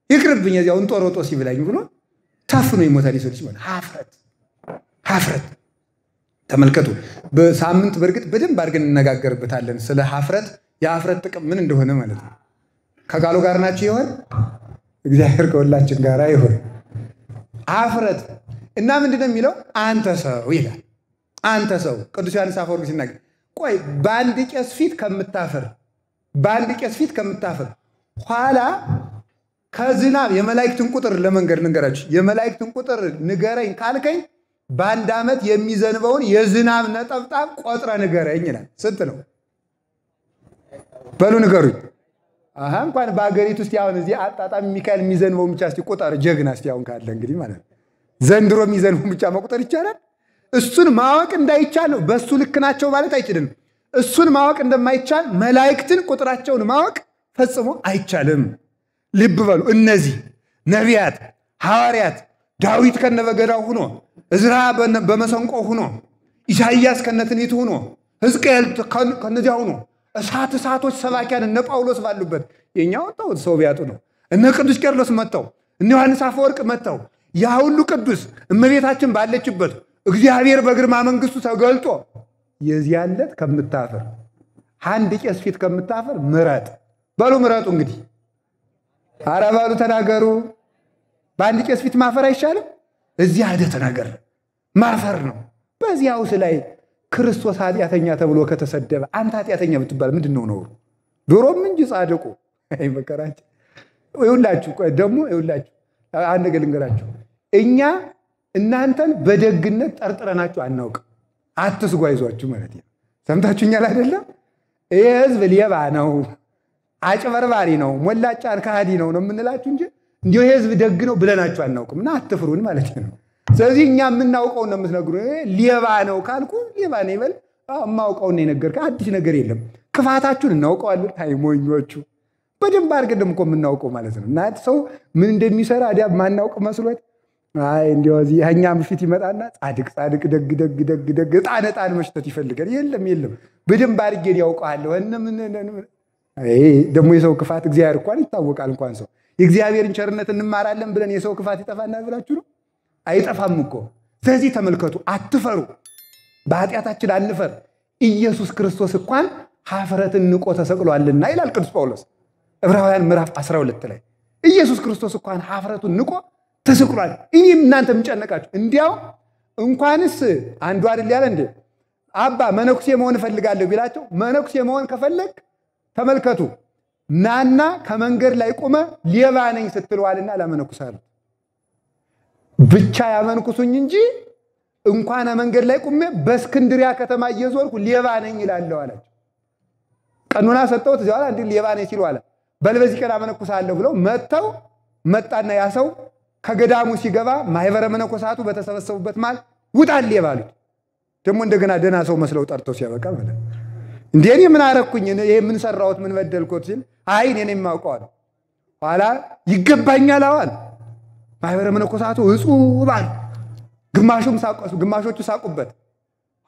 ይቅርብኝ እዚያውን ጦሮጦስ ይብላኝ ብሎ ታፍኖ ይሞታል። ይሰልች ማለት ሀፍረት ተመልከቱ። በሳምንት በእርግጥ በደንብ አድርገን እንነጋገርበታለን ስለ ሀፍረት፣ የሀፍረት ጥቅም ምን እንደሆነ ማለት ነው። ከቃሉ ጋር ናችሁ ይሆን? እግዚአብሔር ከሁላችን ጋር ይሆን። ሀፍረት እና ምንድነው የሚለው? አንተ ሰው ይላል። አንተ ሰው ቅዱስ ዮሐንስ አፈወርቅ ሲናገር ቆይ በአንድ ቄስ ፊት ከምታፈር ኋላ ከዝናብ የመላእክትን ቁጥር ለመንገር ንገራችሁ። የመላእክትን ቁጥር ንገረኝ ካልከኝ በአንድ ዓመት የሚዘንበውን የዝናብ ነጠብጣብ ቆጥረ ንገረኝ ይላል። ስንት ነው በሉ ንገሩኝ። እንኳን በአገሪቱ ውስጥ አሁን እዚህ አጣጣሚ ሚካኤል የሚዘንበው ብቻ እስቲ ቁጥር ጀግና እስቲ አሁን ካለ እንግዲህ ማለት ነው። ዘንድሮ የሚዘንበው ብቻ መቁጠር ይቻላል? እሱን ማወቅ እንዳይቻል ነው። በሱ ልክ ናቸው ማለት አይችልም። እሱን ማወቅ እንደማይቻል መላእክትን ቁጥራቸውን ማወቅ ፈጽሞ አይቻልም። ልብ በሉ። እነዚህ ነቢያት፣ ሐዋርያት፣ ዳዊት ከነበገዳው ሆኖ፣ እዝራ በመሰንቆ ሆኖ፣ ኢሳይያስ ከነትንቢቱ ሆኖ፣ ሕዝቅኤል ከነዚያ ሆኖ፣ እሳቶች ሰባኪያን እነ ጳውሎስ ባሉበት የኛው ወጣው ሰው ቢያጡ ነው። እነ ቅዱስ ቄርሎስ መጥተው፣ እነ ዮሐንስ አፈወርቅ መጥተው፣ ያ ሁሉ ቅዱስ እመቤታችን ባለችበት እግዚአብሔር በግርማ መንግስቱ ተገልጦ የዚያን ዕለት ከምታፈር አንድ ቄስ ፊት ከምታፈር ምረጥ በሉ። ምረጡ እንግዲህ ኧረ በሉ ተናገሩ። በአንድ ቄስ ፊት ማፈር አይሻልም? እዚህ አደተ ነገር ማፈር ነው። በዚያውስ ላይ ክርስቶስ ኃጢአተኛ ተብሎ ከተሰደበ አንተ ኃጢአተኛ ብትባል ምንድን ነው ነውሩ? ዶሮም እንጂ ጻድቁ አይ መከራችን። ይኸውላችሁ ደግሞ ይኸውላችሁ አንድ ነገር ልንገራችሁ። እኛ እናንተን በደግነት ጠርጥረናችሁ አናውቅም። አትስጉ፣ አይዟችሁ ማለት ነው። ሰምታችሁኛል አይደለም? ይሄ ህዝብ ሌባ ነው፣ አጭበርባሪ ነው፣ ሞላጫን ከሃዲ ነው የምንላችሁ እንጂ እንዲሁ ይሄ ህዝብ ደግ ነው ብለናችሁ አናውቅም። እና አትፍሩን ማለት ነው። ስለዚህ እኛ የምናውቀውን ነው የምትነግሩን። ሌባ ነው ካልኩ ሌባ ነው ይበል። የማውቀውን ነው የነገርከኝ፣ አዲስ ነገር የለም። ክፋታችሁን እናውቀዋለን። አይ ሞኞቹ፣ በደንብ አድርገን ደግሞ እኮ የምናውቀው ማለት ነው። እና ሰው ምን እንደሚሰራ አዲያ ማናውቅ መስሎት አይ እንዲያው እዚህ ያኛም ፊት ይመጣና ጻድቅ ደግ ዕጣን መሽተት ይፈልጋል። የለም በደንብ አድርጌ ያውቀዋለሁ። ደግሞ የሰው ክፋት እግዚአብሔር እንኳን ይታወቃል። እንኳን ሰው የእግዚአብሔርን ቸርነት እንማራለን ብለን የሰው ክፋት ይጠፋና ብላችሁ ነው? አይጠፋም እኮ። ስለዚህ ተመልከቱ፣ አትፈሩ፣ በኃጢአታችን አንፈር። ኢየሱስ ክርስቶስ እንኳን ኀፍረትን ንቆ ተሰቅሏልና ይላል ቅዱስ ጳውሎስ ዕብራውያን ምዕራፍ 12 ላይ። ኢየሱስ ክርስቶስ እንኳን ኀፍረቱን ንቆ ተሰቅሏል። እኔም እናንተ የምጨነቃችሁ እንዲያው እንኳንስ አንዱ አይደል ያለ እንዴ አባ መነኩሴ መሆን እፈልጋለሁ ቢላቸው፣ መነኩሴ መሆን ከፈለግ ተመልከቱ፣ ናና ከመንገድ ላይ ቆመ ሌባ ነኝ ስትለዋልና ለመነኩሳሉ ብቻ ያመንኩሱኝ እንጂ እንኳን መንገድ ላይ ቆመ በእስክንድሪያ ከተማ እየዞርኩ ሌባ ነኝ ይላለው አላቸው። ቀኑና ሰጠውት እዚያው አንድ ሌባ ነኝ ሲሉ አለ በልበዚህ ቀን አመነኩሳለሁ ብለው መጣና ያ ሰው ከገዳሙ ሲገባ ማህበረ መነኮሳቱ በተሰበሰቡበት ማለት ውጣል ሌባ አሉት። ደግሞ እንደገና ደህና ሰው መስለው ጠርተው ሲያበቃ ማለት እንዴ እኔ ምን አረኩኝ? ይሄ ምን ሰራሁት? ምን በደልኩት? ሲል አይ እኔ ነኝ የማውቀው አለ። ኋላ ይገባኛል አዋል ማህበረ መነኮሳቱ እጹባን ግማሾቹ ሳቁበት።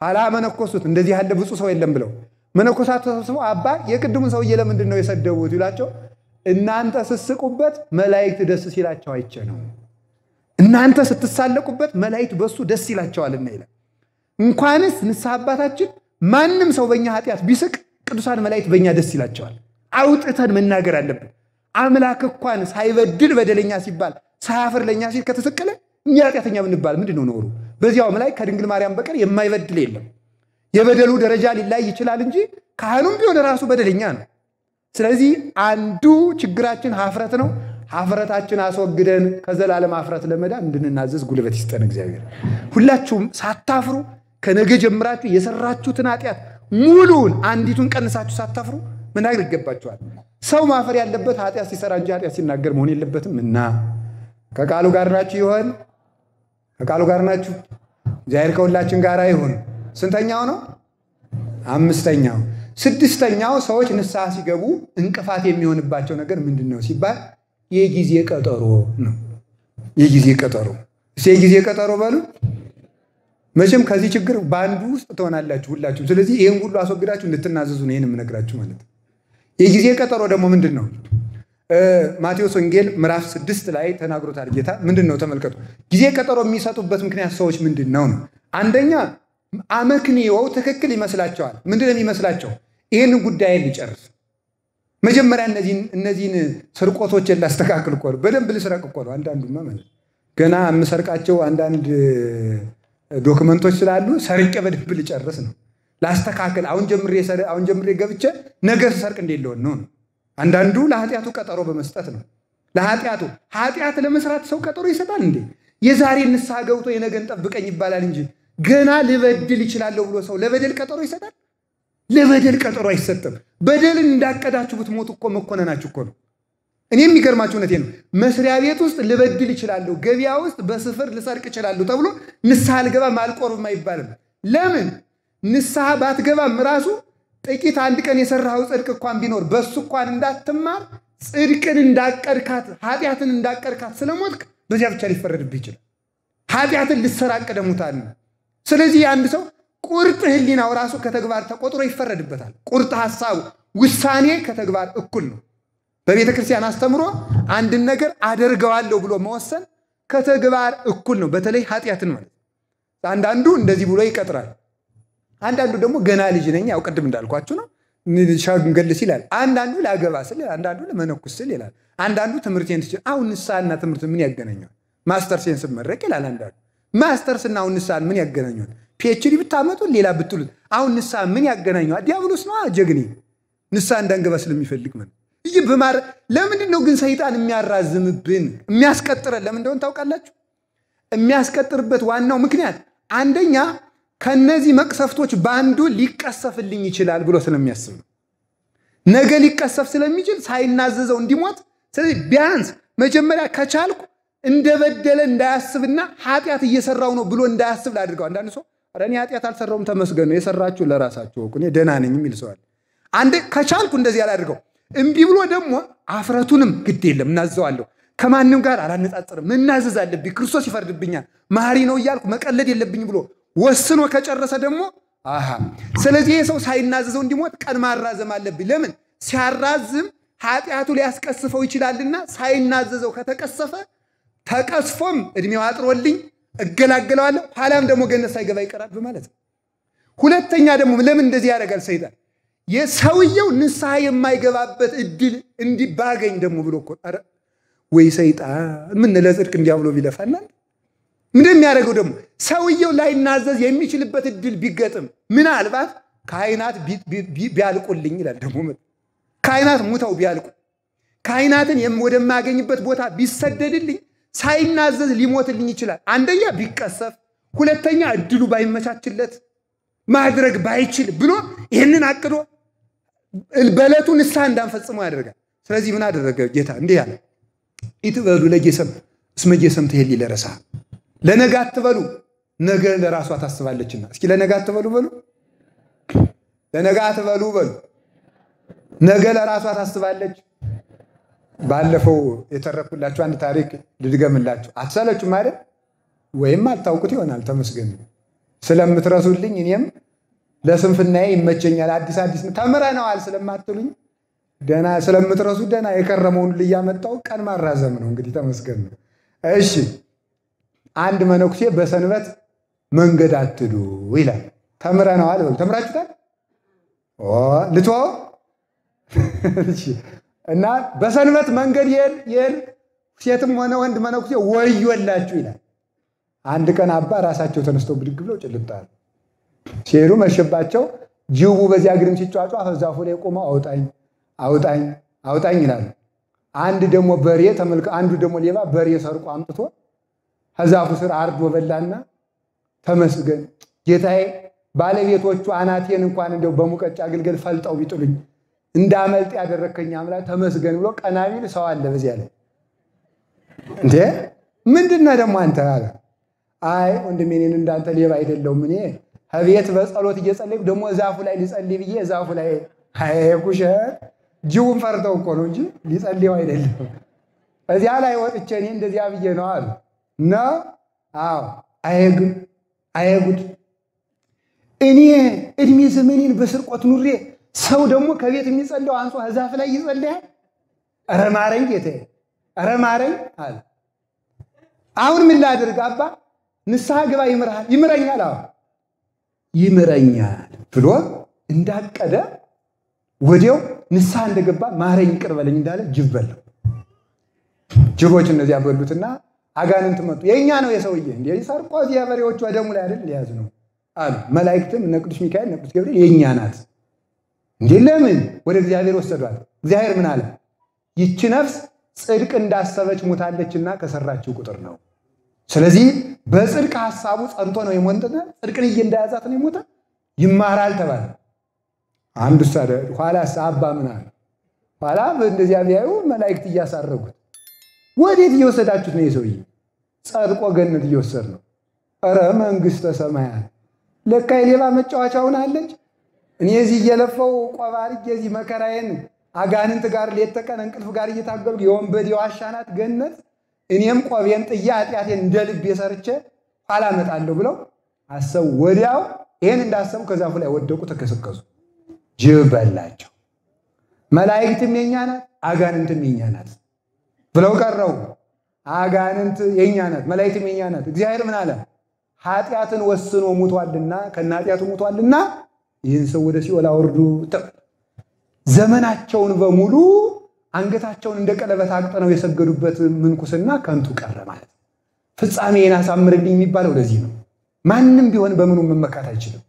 ኋላ መነኮሱት እንደዚህ ያለ ብፁዕ ሰው የለም ብለው መነኮሳቱ ተሰብስበው አባ የቅድሙን ሰውዬ ለምንድን ነው የሰደቡት ይላቸው። እናንተ ስትስቁበት መላእክት ደስ ሲላቸው አይቼ ነው። እናንተ ስትሳለቁበት መላእክት በሱ ደስ ይላቸዋልና ይላል። እንኳንስ ንስሐ አባታችን ማንም ሰው በእኛ ኃጢአት ቢስቅ ቅዱሳን መላእክት በእኛ ደስ ይላቸዋል። አውጥተን መናገር አለብን። አምላክ እንኳን ሳይበድል በደለኛ ሲባል ሳያፍር ለኛ ሲል ከተሰቀለ እኛ ኃጢአተኛ ብንባል ምንድነው ኖሩ? በዚያውም ላይ ከድንግል ማርያም በቀር የማይበድል የለም። የበደሉ ደረጃ ሊላይ ይችላል እንጂ ካህኑም ቢሆን ራሱ በደለኛ ነው። ስለዚህ አንዱ ችግራችን ኀፍረት ነው። ኀፍረታችን አስወግደን ከዘላለም ኀፍረት ለመዳን እንድንናዘዝ ጉልበት ይስጠን እግዚአብሔር። ሁላችሁም ሳታፍሩ ከነገ ጀምራችሁ የሰራችሁትን ኃጢአት ሙሉውን አንዲቱን ቀንሳችሁ ሳታፍሩ መናገር ይገባችኋል። ሰው ማፈር ያለበት ኃጢአት ሲሰራ እንጂ ኃጢአት ሲናገር መሆን የለበትም እና ከቃሉ ጋር ናችሁ ይሆን? ከቃሉ ጋር ናችሁ? እግዚአብሔር ከሁላችን ጋር ይሁን። ስንተኛው ነው? አምስተኛው። ስድስተኛው ሰዎች ንስሐ ሲገቡ እንቅፋት የሚሆንባቸው ነገር ምንድነው ሲባል የጊዜ ቀጠሮ ነው። የጊዜ ቀጠሮ። የጊዜ ቀጠሮ በሉ። መቼም ከዚህ ችግር በአንዱ ውስጥ ትሆናላችሁ ሁላችሁም። ስለዚህ ይሄን ሁሉ አስወግዳችሁ እንድትናዘዙ ነው ይሄን የምነግራችሁ ማለት ነው። የጊዜ ቀጠሮ ደግሞ ምንድነው? ማቴዎስ ወንጌል ምዕራፍ 6 ላይ ተናግሮታል ጌታ። ምንድነው? ተመልከቱ። ጊዜ ቀጠሮ የሚሰጡበት ምክንያት ሰዎች ምንድነው ነው? አንደኛ አመክንዮው ትክክል ይመስላቸዋል። ምንድነው የሚመስላቸው? ይሄን ጉዳይ ሊጨርስ መጀመሪያ እነዚህን ስርቆቶችን ላስተካክል እኮ ነው። በደንብ ልስረቅ እኮ ነው። አንዳንዱማ ማለት ገና የምሰርቃቸው አንዳንድ ዶክመንቶች ስላሉ ሰርቄ በደንብ ልጨርስ ነው። ላስተካክል አሁን ጀምሬ ገብቼ ነገ ሰርቅ እንደሌለውን ነው። አንዳንዱ ለኃጢአቱ ቀጠሮ በመስጠት ነው። ለኃጢአቱ ኃጢአት ለመስራት ሰው ቀጠሮ ይሰጣል እንዴ? የዛሬ ንስሐ ገብቶ የነገን ጠብቀኝ ይባላል እንጂ ገና ልበድል ይችላለሁ ብሎ ሰው ለበደል ቀጠሮ ይሰጣል? ለበደል ቀጠሮ አይሰጥም። በደልን እንዳቀዳችሁ ብትሞቱ እኮ መኮነናችሁ እኮ ነው። እኔ የሚገርማችሁ እውነቴ ነው። መስሪያ ቤት ውስጥ ልበድል ይችላለሁ፣ ገበያ ውስጥ በስፍር ልሰርቅ ይችላለሁ ተብሎ ንስሐ አልገባም አልቆርብም አይባልም። ለምን? ንስሐ ባትገባም ራሱ ጥቂት አንድ ቀን የሰራው ጽድቅ እንኳን ቢኖር በሱ እንኳን እንዳትማር ጽድቅን እንዳቀድካት ኃጢአትን እንዳቀድካት ስለሞትክ በዚያ ብቻ ሊፈረድብህ ይችላል። ኃጢአትን ልትሰራቅ ደሙታል። ስለዚህ አንድ ሰው ቁርጥ ህሊናው ራሱ ከተግባር ተቆጥሮ ይፈረድበታል። ቁርጥ ሐሳቡ ውሳኔ ከተግባር እኩል ነው። በቤተ ክርስቲያን አስተምሮ አንድን ነገር አደርገዋለሁ ብሎ መወሰን ከተግባር እኩል ነው። በተለይ ኃጢአትን ማለት አንዳንዱ እንደዚህ ብሎ ይቀጥራል። አንዳንዱ ደግሞ ገና ልጅ ነኝ ያው ቅድም እንዳልኳችሁ ነው ሻግንገል ሲላል። አንዳንዱ ላገባ ስል፣ አንዳንዱ ለመነኩስ ስል ይላል። አንዳንዱ ትምህርቴን ትችል። አሁን ንስሐና ትምህርት ምን ያገናኛል? ማስተር ሴንስ መረቅ ይላል። አንዳንዱ ማስተርስና አሁን ንስሐን ምን ያገናኛል? ፒኤችዲ ብታመጡ ሌላ ብትሉት አሁን ንስሐ ምን ያገናኛል? ዲያብሎስ ነው ጀግኔ ንስሐ እንዳንገባ ስለሚፈልግ ማለት ይህ በማር ለምንድን ነው ግን ሰይጣን የሚያራዝምብን የሚያስቀጥረን? ለምን እንደሆነ ታውቃላችሁ? የሚያስቀጥርበት ዋናው ምክንያት አንደኛ ከነዚህ መቅሰፍቶች በአንዱ ሊቀሰፍልኝ ይችላል ብሎ ስለሚያስብ ነው። ነገ ሊቀሰፍ ስለሚችል ሳይናዘዘው እንዲሞት። ስለዚህ ቢያንስ መጀመሪያ ከቻልኩ እንደበደለ እንዳያስብና ኃጢአት እየሰራው ነው ብሎ እንዳያስብ ላድርገው። አንዳንድ ሰው ኧረ እኔ ኃጢአት አልሰራውም ተመስገኑ፣ የሰራችሁ ለራሳችሁ እኔ ደህና ነኝ የሚል ሰው አለ። አንዴ ከቻልኩ እንደዚህ አላድርገው። እምቢ ብሎ ደግሞ አፍረቱንም ግድ የለም እናዘዋለሁ፣ ከማንም ጋር አላነጻጽርም፣ መናዘዝ አለብኝ፣ ክርስቶስ ይፈርድብኛል፣ መሐሪ ነው እያልኩ መቀለድ የለብኝ ብሎ ወስኖ ከጨረሰ ደግሞ ስለዚህ ሰው ሳይናዘዘው እንዲሞት ቀን ማራዘም አለብኝ። ለምን? ሲያራዝም ኃጢአቱ ሊያስቀስፈው ይችላልና ሳይናዘዘው ከተቀሰፈ ተቀስፎም እድሜው አጥሮልኝ እገላገለዋለሁ፣ ኋላም ደግሞ ገነት ሳይገባ ይቀራል በማለት ነው። ሁለተኛ ደግሞ ለምን እንደዚህ ያደርጋል ሰይጣን? የሰውየው ንስሐ የማይገባበት እድል እንዲባገኝ ደግሞ ብሎ እኮ ኧረ ወይ ሰይጣን ምን ለጽድቅ እንዲያብሎ ቢለፋናል። ምንድን የሚያደርገው ደግሞ ሰውየው ላይናዘዝ የሚችልበት እድል ቢገጥም ምናልባት ካህናት ቢያልቁልኝ ይላል። ደግሞ ካህናት ሙተው ቢያልቁ ካህናትን ወደማያገኝበት ቦታ ቢሰደድልኝ ሳይናዘዝ ሊሞትልኝ ይችላል። አንደኛ ቢቀሰፍ፣ ሁለተኛ እድሉ ባይመቻችለት ማድረግ ባይችል ብሎ ይህንን አቅዶ በዕለቱ ንስሐ እንዳንፈጽመው ያደርጋል። ስለዚህ ምን አደረገ ጌታ? እንዲህ ያለ ኢትበሉ ለጌሰም እስመ ጌሰም ትሄሊ ለረሳ። ለነገ አትበሉ፣ ነገ ለራሷ ታስባለችና። እስኪ ለነገ አትበሉ በሉ፣ ለነገ አትበሉ በሉ፣ ነገ ለራሷ ታስባለች። ባለፈው የተረኩላችሁ አንድ ታሪክ ልድገምላችሁ። አትሰለችም አይደል? ወይም አታውቁት ይሆናል። ተመስገን ስለምትረሱልኝ እኔም ለስንፍናዬ ይመቸኛል። አዲስ ተምረነዋል ስለማትሉኝ ደና ስለምትረሱ ደና የከረመውን ልያመጣው ቀን ማራዘም ነው እንግዲህ ተመስገን ነው። እሺ አንድ መነኩሴ በሰንበት መንገድ አትዱ ይላል። ተምረናል ወይ ተምራችሁታል? ልትዋው እና በሰንበት መንገድ ይል ሴትም ሆነ ወንድ መነኩሴ ወዮላችሁ ይላል። አንድ ቀን አባ ራሳቸው ተነስተው ብድግ ብለው ጭልጣሉ። ሲሄዱ መሸባቸው። ጅቡ በዚያ ግርም ሲጫጫ ዛፉ ላይ ቆመው አውጣኝ አውጣኝ አውጣኝ ይላሉ። አንድ ደግሞ በሬ አንዱ ደግሞ ሌባ በሬ ሰርቆ አምጥቶ ከዛፉ ስር አርዶ በላና ተመስገን ጌታዬ ባለቤቶቹ አናቴን እንኳን እንደው በሙቀጫ አገልግል ፈልጠው ቢጥሉኝ እንዳመልጥ ያደረከኝ አምላክ ተመስገን ብሎ ቀና ቢል ሰው አለ በዚያ ላይ እንዴ ምንድነው ደግሞ አንተ አለ። አይ ወንድሜ እኔን እንዳንተ ሌባ አይደለሁም እኔ ከቤት በጸሎት እየጸለይኩ ደግሞ ዛፉ ላይ ሊጸልይ ብዬ ዛፉ ላይ አይኩሸት ጅቡን ፈርተው እኮ ነው እንጂ ሊጸልዩ አይደለም። እዚያ ላይ ወጥቼ እኔ እንደዚያ ብዬ ነው አሉ ነው። አዎ አይጉድ እኔ እድሜ ዘመኔን በስርቆት ኑሬ ሰው ደግሞ ከቤት የሚጸልየው አንጾ ዛፍ ላይ ይጸልያል። ኧረ ማረኝ ጌታዬ ኧረ ማረኝ አለ። አሁን ምን ላድርግ አባ? ንስሐ ግባ ይምረኛል። አዎ ይምረኛል ብሎ እንዳቀደ ወዲያው ንስሐ እንደገባ ማረኝ ይቅር በለኝ እንዳለ ጅብ በላው። ጅቦች እነዚያ በሉትና አጋንንት መጡ። የኛ ነው የሰውዬ እንዴ ሰርቆ እዚያ በሬዎቹ ደሙ ላይ አይደል ሊያዝ ነው አሉ። መላእክትም እነ ቅዱስ ሚካኤል እነ ቅዱስ ገብርኤል የኛ ናት እንዴ ለምን ወደ እግዚአብሔር ወሰዷት? እግዚአብሔር ምን አለ? ይቺ ነፍስ ጽድቅ እንዳሰበች ሞታለችና ከሰራችው ቁጥር ነው። ስለዚህ በጽድቅ ሐሳቡ ጸንቶ ነው የሞተና ጽድቅን እንዳያዛት ነው የሞተ ይማራል ተባለ። አንዱ ሳደ ኋላስ አባ ምን አለ? ኋላ እንደዚያ ቢያዩ መላእክት እያሳረጉት ወዴት እየወሰዳችሁት ነው? የሰውዬ ጸድቆ ገነት እየወሰድ ነው። ኧረ መንግሥተ ሰማያት ለካ የሌባ መጫወቻውን አለች። እኔ እዚህ እየለፈው ቆባሪ እዚህ መከራዬን አጋንንት ጋር ሌት ተቀን እንቅልፍ ጋር እየታገሉ የወንበዴ ዋሻ ናት ገነት። እኔም ቆቤን ጥያ ኃጢአቴን እንደ ልብ የሰርቼ ኋላ እመጣለሁ ብለው አሰቡ። ወዲያው ይሄን እንዳሰቡ ከዛፉ ላይ ወደቁ፣ ተከሰከሱ። ጅብ በላቸው። መላእክትም የኛ ናት አጋንንትም የኛ ናት ብለው ቀረው። አጋንንት የኛ ናት መላእክትም የኛ ናት። እግዚአብሔር ምን አለ? ኃጢአትን ወስኖ ሙቷልና ከናጢያቱ ሙቷልና ይህን ሰው ወደ ሲኦል አውርዱ። ዘመናቸውን በሙሉ አንገታቸውን እንደ ቀለበት አቅጥነው የሰገዱበት ምንኩስና ከንቱ ቀረ ማለት ነው። ፍጻሜን አሳምርልኝ የሚባለው ለዚህ ነው። ማንም ቢሆን በምኑ መመካት አይችልም።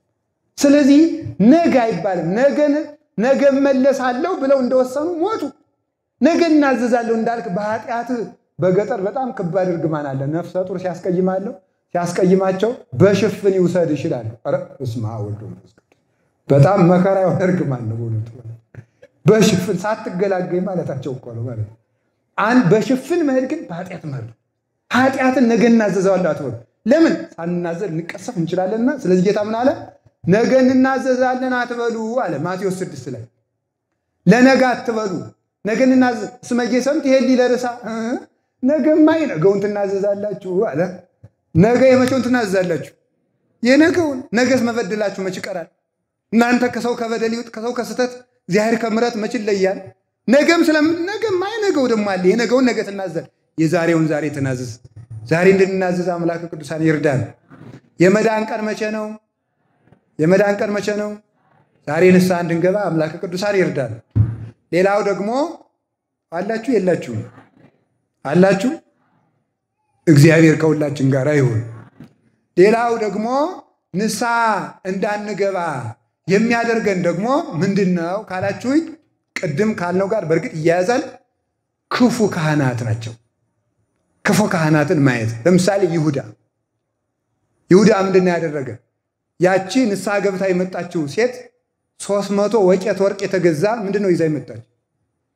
ስለዚህ ነገ አይባልም። ነገ መለሳለሁ ብለው እንደወሰኑ ሞቱ። ነገ እናዘዛለሁ እንዳልክ በኃጢአት በገጠር በጣም ከባድ እርግማን አለ። ነፍሰ ጡር ሲያስቀይማቸው በሽፍን ይውሰድ ይችላል። ኧረ እስማ ወልዶ በጣም መከራ የሆነ እርግማን ነው። በሽፍን ሳትገላገኝ ማለታቸው እኮ ነው ማለት። አንድ በሽፍን መሄድ ግን በኃጢአት መሄድ። ኃጢአትን ነገ እናዘዛለሁ አትበሉ። ለምን ሳንናዘዝ እንቀሰፍ እንችላለንና። ስለዚህ ጌታ ምን አለ? ነገ እናዘዛለን አትበሉ አለ ማቴዎስ 6 ላይ። ለነገ አትበሉ ነገ እናዘዝ እስመ ጌሰምት ይሄድ ሊለርሳ ነገማ የነገውን ትናዘዛላችሁ አለ። ነገ የመቼውን ትናዘዛላችሁ? የነገውን። ነገስ መበደላችሁ መች ይቀራል? እናንተ ከሰው ከበደል ይውጥ ከሰው ከስተት እግዚአብሔር ከምሕረት መች ይለያል? ነገም ነገማ የነገው ደግሞ አለ። የነገውን ነገ ትናዘዝ፣ የዛሬውን ዛሬ ትናዘዝ። ዛሬ እንድንናዘዝ አምላክ ቅዱሳን ይርዳን። የመዳን ቀን መቼ ነው? የመዳን ቀን መቼ ነው? ዛሬ ንስሐ እንድንገባ አምላክ ቅዱሳን ይርዳን። ሌላው ደግሞ አላችሁ የላችሁም? አላችሁ? እግዚአብሔር ከሁላችን ጋር ይሁን። ሌላው ደግሞ ንስሐ እንዳንገባ የሚያደርገን ደግሞ ምንድነው ካላችሁኝ፣ ቅድም ካልነው ጋር በእርግጥ ይያያዛል። ክፉ ካህናት ናቸው። ክፉ ካህናትን ማየት። ለምሳሌ ይሁዳ ምንድነው ያደረገ? ያቺ ንስሐ ገብታ የመጣችው ሴት 300 ወቄት ወርቅ የተገዛ ምንድነው ይዛ የመጣች?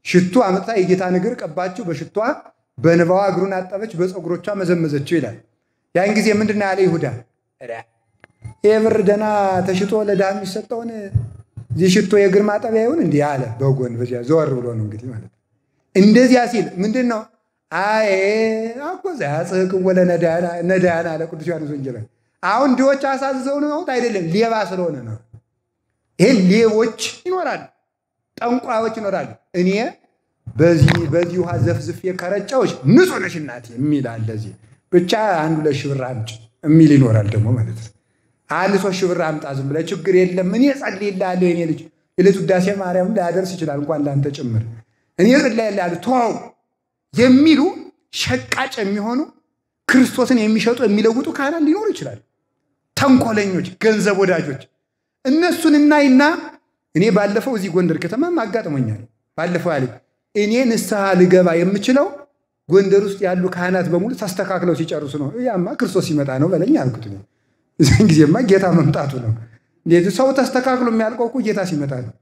ሽቱ አመጣ። የጌታን እግር ቀባችው በሽቷ፣ በንባዋ እግሩን አጠበች፣ በፀጉሮቿ መዘመዘችው ይላል። ያን ጊዜ ምንድነው ያለ ይሁዳ? ይሄ ብር ደና ተሽጦ ለድሃ የሚሰጠውን እዚህ ሽቶ የእግር ማጠቢያ ይሁን እንዲህ አለ። በጎን በዚያ ዘወር ብሎ ነው እንግዲህ ማለት ነው። እንደዚያ ሲል ምንድነው? አይ አቆዛ ያጽህቅ ወለ ነዳያና አለ ቅዱስ ዮሐንስ ወንጌላዊ። አሁን ድሆች አሳዝዘው ነው አይደለም፣ ሌባ ስለሆነ ነው። ይሄ ሌቦች ይኖራሉ፣ ጠንቋዮች ይኖራሉ፣ እኔ በዚህ ውሃ ዘፍዝፌ ከረጫዎች ንጹህ ነሽ እናቴ የሚል አለ። እዚህ ብቻ 1-2 ሺህ ብር አምጪ የሚል ይኖራል ደግሞ ማለት ነው። 1-3 ሺህ ብር አምጣ ዝም ብለህ ችግር የለም እኔ ጸልይልሃለሁ የኔ ልጅ የዕለት ውዳሴ ማርያም ሊያደርስ ይችላል እንኳን ላንተ ጭምር እኔ ጸልይልሃለሁ ተው የሚሉ ሸቃጭ የሚሆኑ ክርስቶስን የሚሸጡ የሚለውጡ ካህናት ሊኖሩ ይችላል። ተንኮለኞች፣ ገንዘብ ወዳጆች እነሱን እናይና እኔ ባለፈው እዚህ ጎንደር ከተማም አጋጥሞኛል። ባለፈው ያለ እኔ ንስሐ ልገባ የምችለው ጎንደር ውስጥ ያሉ ካህናት በሙሉ ተስተካክለው ሲጨርሱ ነው። ያማ ክርስቶስ ሲመጣ ነው በለኝ አልኩት። እዚህን ጊዜማ ጌታ መምጣቱ ነው። ሰው ተስተካክሎ የሚያልቀው እኮ ጌታ ሲመጣ ነው።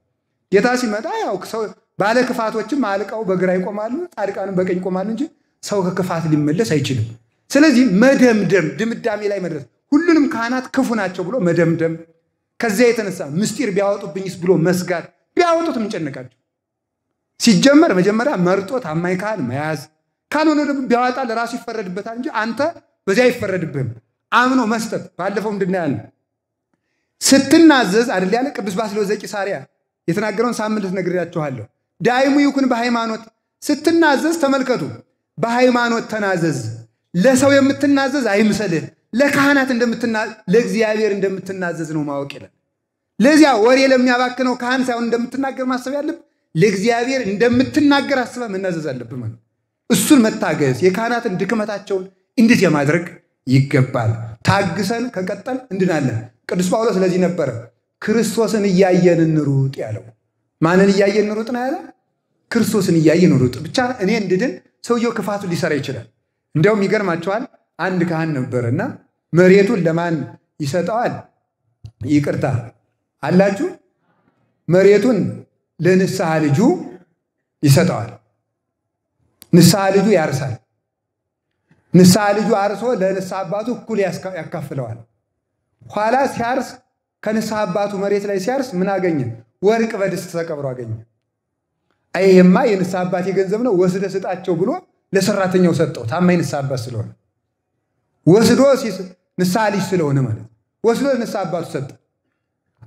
ጌታ ሲመጣ ያው ሰው ባለ ክፋቶችም አልቀው በግራ ይቆማሉ፣ ጻድቃንም በቀኝ ይቆማሉ እንጂ ሰው ከክፋት ሊመለስ አይችልም። ስለዚህ መደምደም ድምዳሜ ላይ መድረስ ሁሉንም ካህናት ክፉ ናቸው ብሎ መደምደም ከዚያ የተነሳ ምስጢር ቢያወጡብኝስ ብሎ መስጋት ቢያወጡት ምንጨነቃቸው ሲጀመር መጀመሪያ መርጦ ታማኝ ካህን መያዝ ካልሆነ ደግሞ ቢያወጣ ለራሱ ይፈረድበታል እንጂ አንተ በዚያ አይፈረድብህም። አምኖ መስጠት ባለፈው ምንድን ያለ ስትናዘዝ አይደል ያለ ቅዱስ ባስልዮስ ዘቂሳርያ የተናገረውን ሳምንት ነግሬያችኋለሁ። ዳይሙ ይኩን በሃይማኖት ስትናዘዝ ተመልከቱ በሃይማኖት ተናዘዝ ለሰው የምትናዘዝ አይምሰልህ ለካህናት ለእግዚአብሔር እንደምትናዘዝ ነው ማወቅ ይላል። ለዚያ ወሬ ለሚያባክነው ካህን ሳይሆን እንደምትናገር ማሰብ ያለብህ ለእግዚአብሔር እንደምትናገር አስበህ መናዘዝ አለብህ ማለት እሱን መታገዝ የካህናትን ድክመታቸውን እንዴት የማድረግ ይገባል። ታግሰን ከቀጠል እንድናለን። ቅዱስ ጳውሎስ ስለዚህ ነበር ክርስቶስን እያየን እንሩጥ ያለው። ማንን እያየን እንሩጥ ነው ያለው? ክርስቶስን እያየን እንሩጥ። ብቻ እኔ እንድድን ሰውየው ክፋቱ ሊሰራ ይችላል። እንዲያውም ይገርማቸዋል አንድ ካህን ነበርና መሬቱን ለማን ይሰጠዋል? ይቅርታ አላችሁ? መሬቱን ለንስሐ ልጁ ይሰጠዋል። ንስሐ ልጁ ያርሳል። ንስሐ ልጁ አርሶ ለንስሐ አባቱ እኩል ያካፍለዋል። ኋላ ሲያርስ ከንስሐ አባቱ መሬት ላይ ሲያርስ ምን አገኘ? ወርቅ በድስት ተቀብሮ አገኘ። አይሄማ የንስሐ አባቴ ገንዘብ ነው ወስደ ስጣቸው ብሎ ለሰራተኛው ሰጠው። ታማኝ ንስሐ አባት ስለሆነ ወስዶ ንስሐ ልጅ ስለሆነ ማለት ወስዶ ንስሐ አባቱ ሰጠ።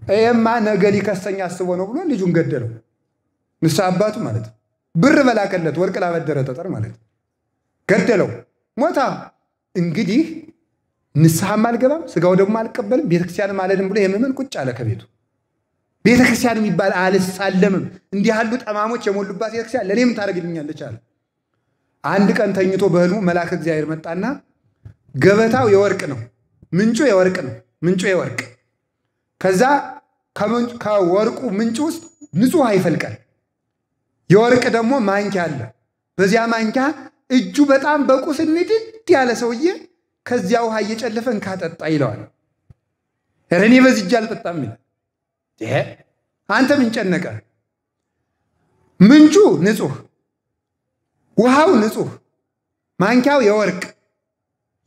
አይሄማ ነገ ሊከሰኝ አስቦ ነው ብሎ ልጁን ገደለው። ንስሐ አባቱ ማለት ብር በላከለት ወርቅ ላበደረ ጠጠር ማለት ገደለው፣ ሞታ። እንግዲህ ንስሐም አልገባም ስጋው ደግሞ አልቀበልም ቤተክርስቲያንም አልሄድም ብሎ የምመን ቁጭ አለ ከቤቱ። ቤተክርስቲያን የሚባል አልሳለምም እንዲህ ያሉ ጠማሞች የሞሉባት ቤተክርስቲያን ለኔ ምን ታደርግልኛለች አለ። አንድ ቀን ተኝቶ በህልሙ መልአክ እግዚአብሔር መጣና ገበታው የወርቅ ነው፣ ምንጩ የወርቅ ነው፣ ምንጩ የወርቅ ከዛ ከወርቁ ምንጭ ውስጥ ንጹህ ውሃ ይፈልቃል። የወርቅ ደግሞ ማንኪያ አለ። በዚያ ማንኪያ እጁ በጣም በቁስል ንድድ ያለ ሰውዬ ከዚያ ውሃ እየጨለፈ እንካጠጣ ይለዋል። እኔ በዚህ እጅ አልጠጣም ይላል። አንተ ምን ጨነቀ? ምንጩ ንጹህ፣ ውሃው ንጹህ፣ ማንኪያው የወርቅ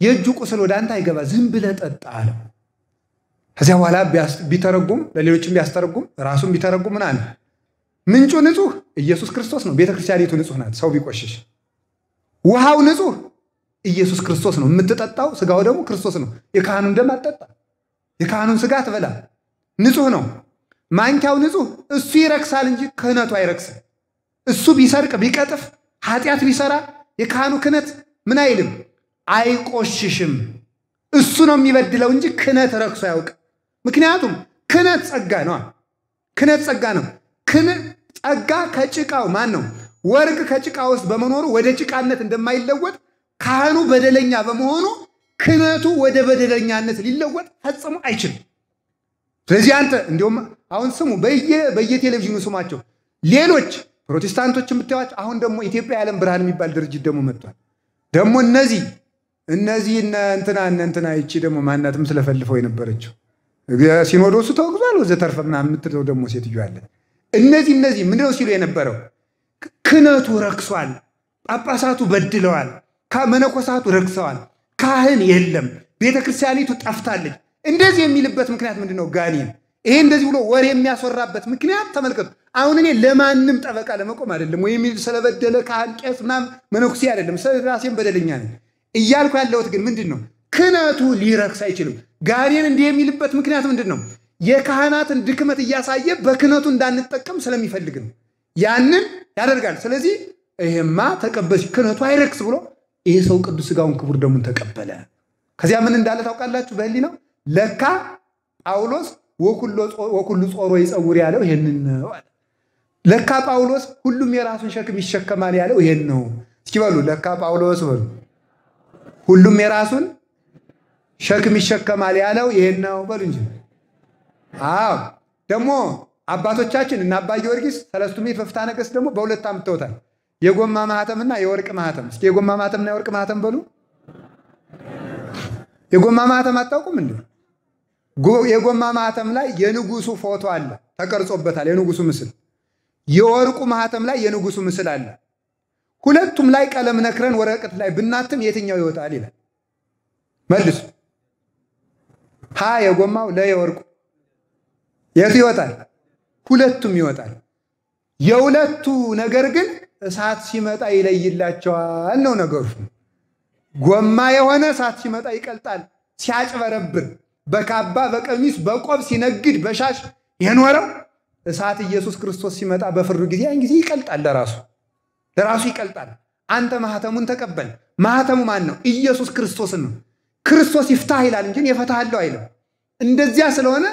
የእጁ ቁስል ወደ አንተ አይገባ፣ ዝም ብለህ ጠጣ አለው። ከዚያ በኋላ ቢተረጉም ለሌሎችም ቢያስተረጉም ራሱም ቢተረጉም ምን አለ? ምንጩ ንጹህ ኢየሱስ ክርስቶስ ነው። ቤተክርስቲያኒቱ ንጹህ ናት፣ ሰው ቢቆሽሽ። ውሃው ንጹህ ኢየሱስ ክርስቶስ ነው። የምትጠጣው ስጋው ደግሞ ክርስቶስ ነው። የካህኑን ደም አትጠጣ፣ የካህኑን ስጋ አትበላ፣ ንጹህ ነው። ማንኪያው ንጹህ፣ እሱ ይረክሳል እንጂ ክህነቱ አይረክስም። እሱ ቢሰርቅ ቢቀጥፍ ኃጢአት ቢሰራ የካህኑ ክህነት ምን አይልም? አይቆሽሽም። እሱ ነው የሚበድለው እንጂ ክህነት ረክሶ አያውቅም። ምክንያቱም ክህነት ጸጋ ነው። ክህነት ጸጋ ነው። ጸጋ ከጭቃው ማን ነው? ወርቅ ከጭቃ ውስጥ በመኖሩ ወደ ጭቃነት እንደማይለወጥ ካህኑ በደለኛ በመሆኑ ክህነቱ ወደ በደለኛነት ሊለወጥ ፈጽሞ አይችልም። ስለዚህ አንተ እንዲሁም አሁን ስሙ በየቴሌቪዥኑ ስማቸው ሌሎች ፕሮቴስታንቶች የምታዩት አሁን ደግሞ ኢትዮጵያ የዓለም ብርሃን የሚባል ድርጅት ደግሞ መጥቷል። ደግሞ እነዚህ እንትና ይቺ ደግሞ ማናትም ስለፈልፈው የነበረችው ሲኖዶሱ ተወግዟል ወዘተርፈ ምናምን የምትለው ደግሞ ሴትዮ አለ። እነዚህ ምንድነው ሲሉ የነበረው? ክህነቱ ረክሷል፣ ጳጳሳቱ በድለዋል፣ መነኮሳቱ ረክሰዋል፣ ካህን የለም፣ ቤተክርስቲያኒቱ ጠፍታለች። እንደዚህ የሚልበት ምክንያት ምንድነው? ጋኔን ይሄ እንደዚህ ብሎ ወሬ የሚያስወራበት ምክንያት ተመልከቱ። አሁን እኔ ለማንም ጠበቃ ለመቆም አይደለም ወይም ስለበደለ ካህን ቄስ ምናምን መነኩሴ አይደለም፣ ስለራሴም በደለኛ ነኝ እያልኩ ያለሁት ግን ምንድነው? ክህነቱ ሊረክስ አይችልም። ጋኔን እንዲህ የሚልበት ምክንያት ምንድነው? የካህናትን ድክመት እያሳየ በክህነቱ እንዳንጠቀም ስለሚፈልግ ነው። ያንን ያደርጋል። ስለዚህ ይሄማ ተቀበልሽ ክህነቱ አይረክስ ብሎ ይሄ ሰው ቅዱስ ሥጋውን ክቡር ደሙን ተቀበለ። ከዚያ ምን እንዳለ ታውቃላችሁ? በህሊናው ለካ ጳውሎስ ወኩሉ ጾሮ ይጸውር ያለው ይሄንን ነው አለ። ለካ ጳውሎስ ሁሉም የራሱን ሸክም ይሸከማል ያለው ይሄን ነው። እስኪ በሉ ለካ ጳውሎስ በሉ ሁሉም የራሱን ሸክም ይሸከማል ያለው ይሄን ነው በሉ እንጂ። አዎ ደግሞ አባቶቻችን እና አባ ጊዮርጊስ ሰለስቱ ምዕት በፍትሐ ነገሥት ደግሞ በሁለት አምጥተውታል። የጎማ ማህተምና የወርቅ ማህተም። እስኪ የጎማ ማህተምና የወርቅ ማህተም በሉ። የጎማ ማህተም አታውቁም እንዴ? የጎማ ማህተም ላይ የንጉሱ ፎቶ አለ ተቀርጾበታል፣ የንጉሱ ምስል። የወርቁ ማህተም ላይ የንጉሱ ምስል አለ። ሁለቱም ላይ ቀለም ነክረን ወረቀት ላይ ብናትም የትኛው ይወጣል ይላል? መልሱ። ሀ የጎማው ለየወርቁ የቱ ይወጣል? ሁለቱም ይወጣል። የሁለቱ ነገር ግን እሳት ሲመጣ ይለይላቸዋል ነው ነገሩ። ጎማ የሆነ እሳት ሲመጣ ይቀልጣል። ሲያጭበረብር በካባ በቀሚስ በቆብ ሲነግድ በሻሽ የኖረው እሳት ኢየሱስ ክርስቶስ ሲመጣ በፍርዱ ጊዜ ያን ጊዜ ይቀልጣል። ለራሱ ይቀልጣል። አንተ ማህተሙን ተቀበል። ማህተሙ ማን ነው? ኢየሱስ ክርስቶስን ነው። ክርስቶስ ይፍታህ ይላል እንጂ የፈታሃለሁ አይልም። እንደዚያ ስለሆነ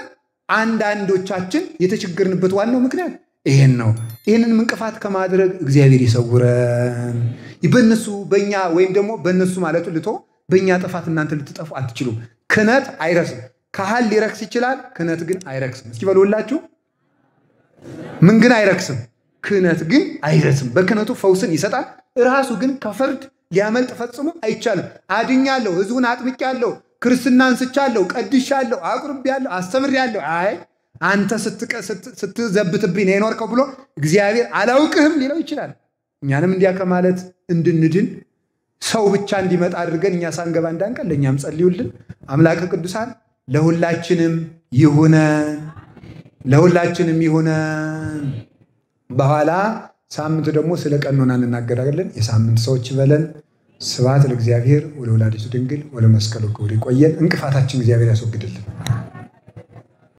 አንዳንዶቻችን የተቸገርንበት ዋናው ምክንያት ይሄን ነው። ይሄንን እንቅፋት ከማድረግ እግዚአብሔር ይሰውረን። በእነሱ በእኛ ወይም ደግሞ በእነሱ ማለቱ ልቶ በእኛ ጥፋት እናንተ ልትጠፉ አትችሉም። ክህነት አይረክስም። ካህን ሊረክስ ይችላል፣ ክህነት ግን አይረክስም። እስኪ በሉላችሁ። ምን ግን አይረክስም? ክህነት ግን አይረክስም። በክህነቱ ፈውስን ይሰጣል። ራሱ ግን ከፍርድ ሊያመልጥ ፈጽሞ አይቻልም። አድኛለሁ፣ ህዝቡን አጥምቄያለሁ፣ ክርስትና አንስቻለሁ፣ ቀድሻለሁ፣ አቁርቤያለሁ፣ አስተምሬያለሁ፣ አይ አንተ ስትዘብትብኝ ነው የኖርከው ብሎ እግዚአብሔር አላውቅህም ሊለው ይችላል። እኛንም እንዲያ ከማለት እንድንድን ሰው ብቻ እንዲመጣ አድርገን እኛ ሳንገባ እንዳንቀር ለእኛም ጸልዩልን። አምላከ ቅዱሳን ለሁላችንም ይሁነን። በኋላ ሳምንት ደግሞ ስለ ቀኖና እንናገራለን። የሳምንት ሰዎች ይበለን። ስብሐት ለእግዚአብሔር ወለወላዲቱ ድንግል ወለመስቀሉ ክቡር። ይቆየን። እንቅፋታችን እግዚአብሔር ያስወግድልን።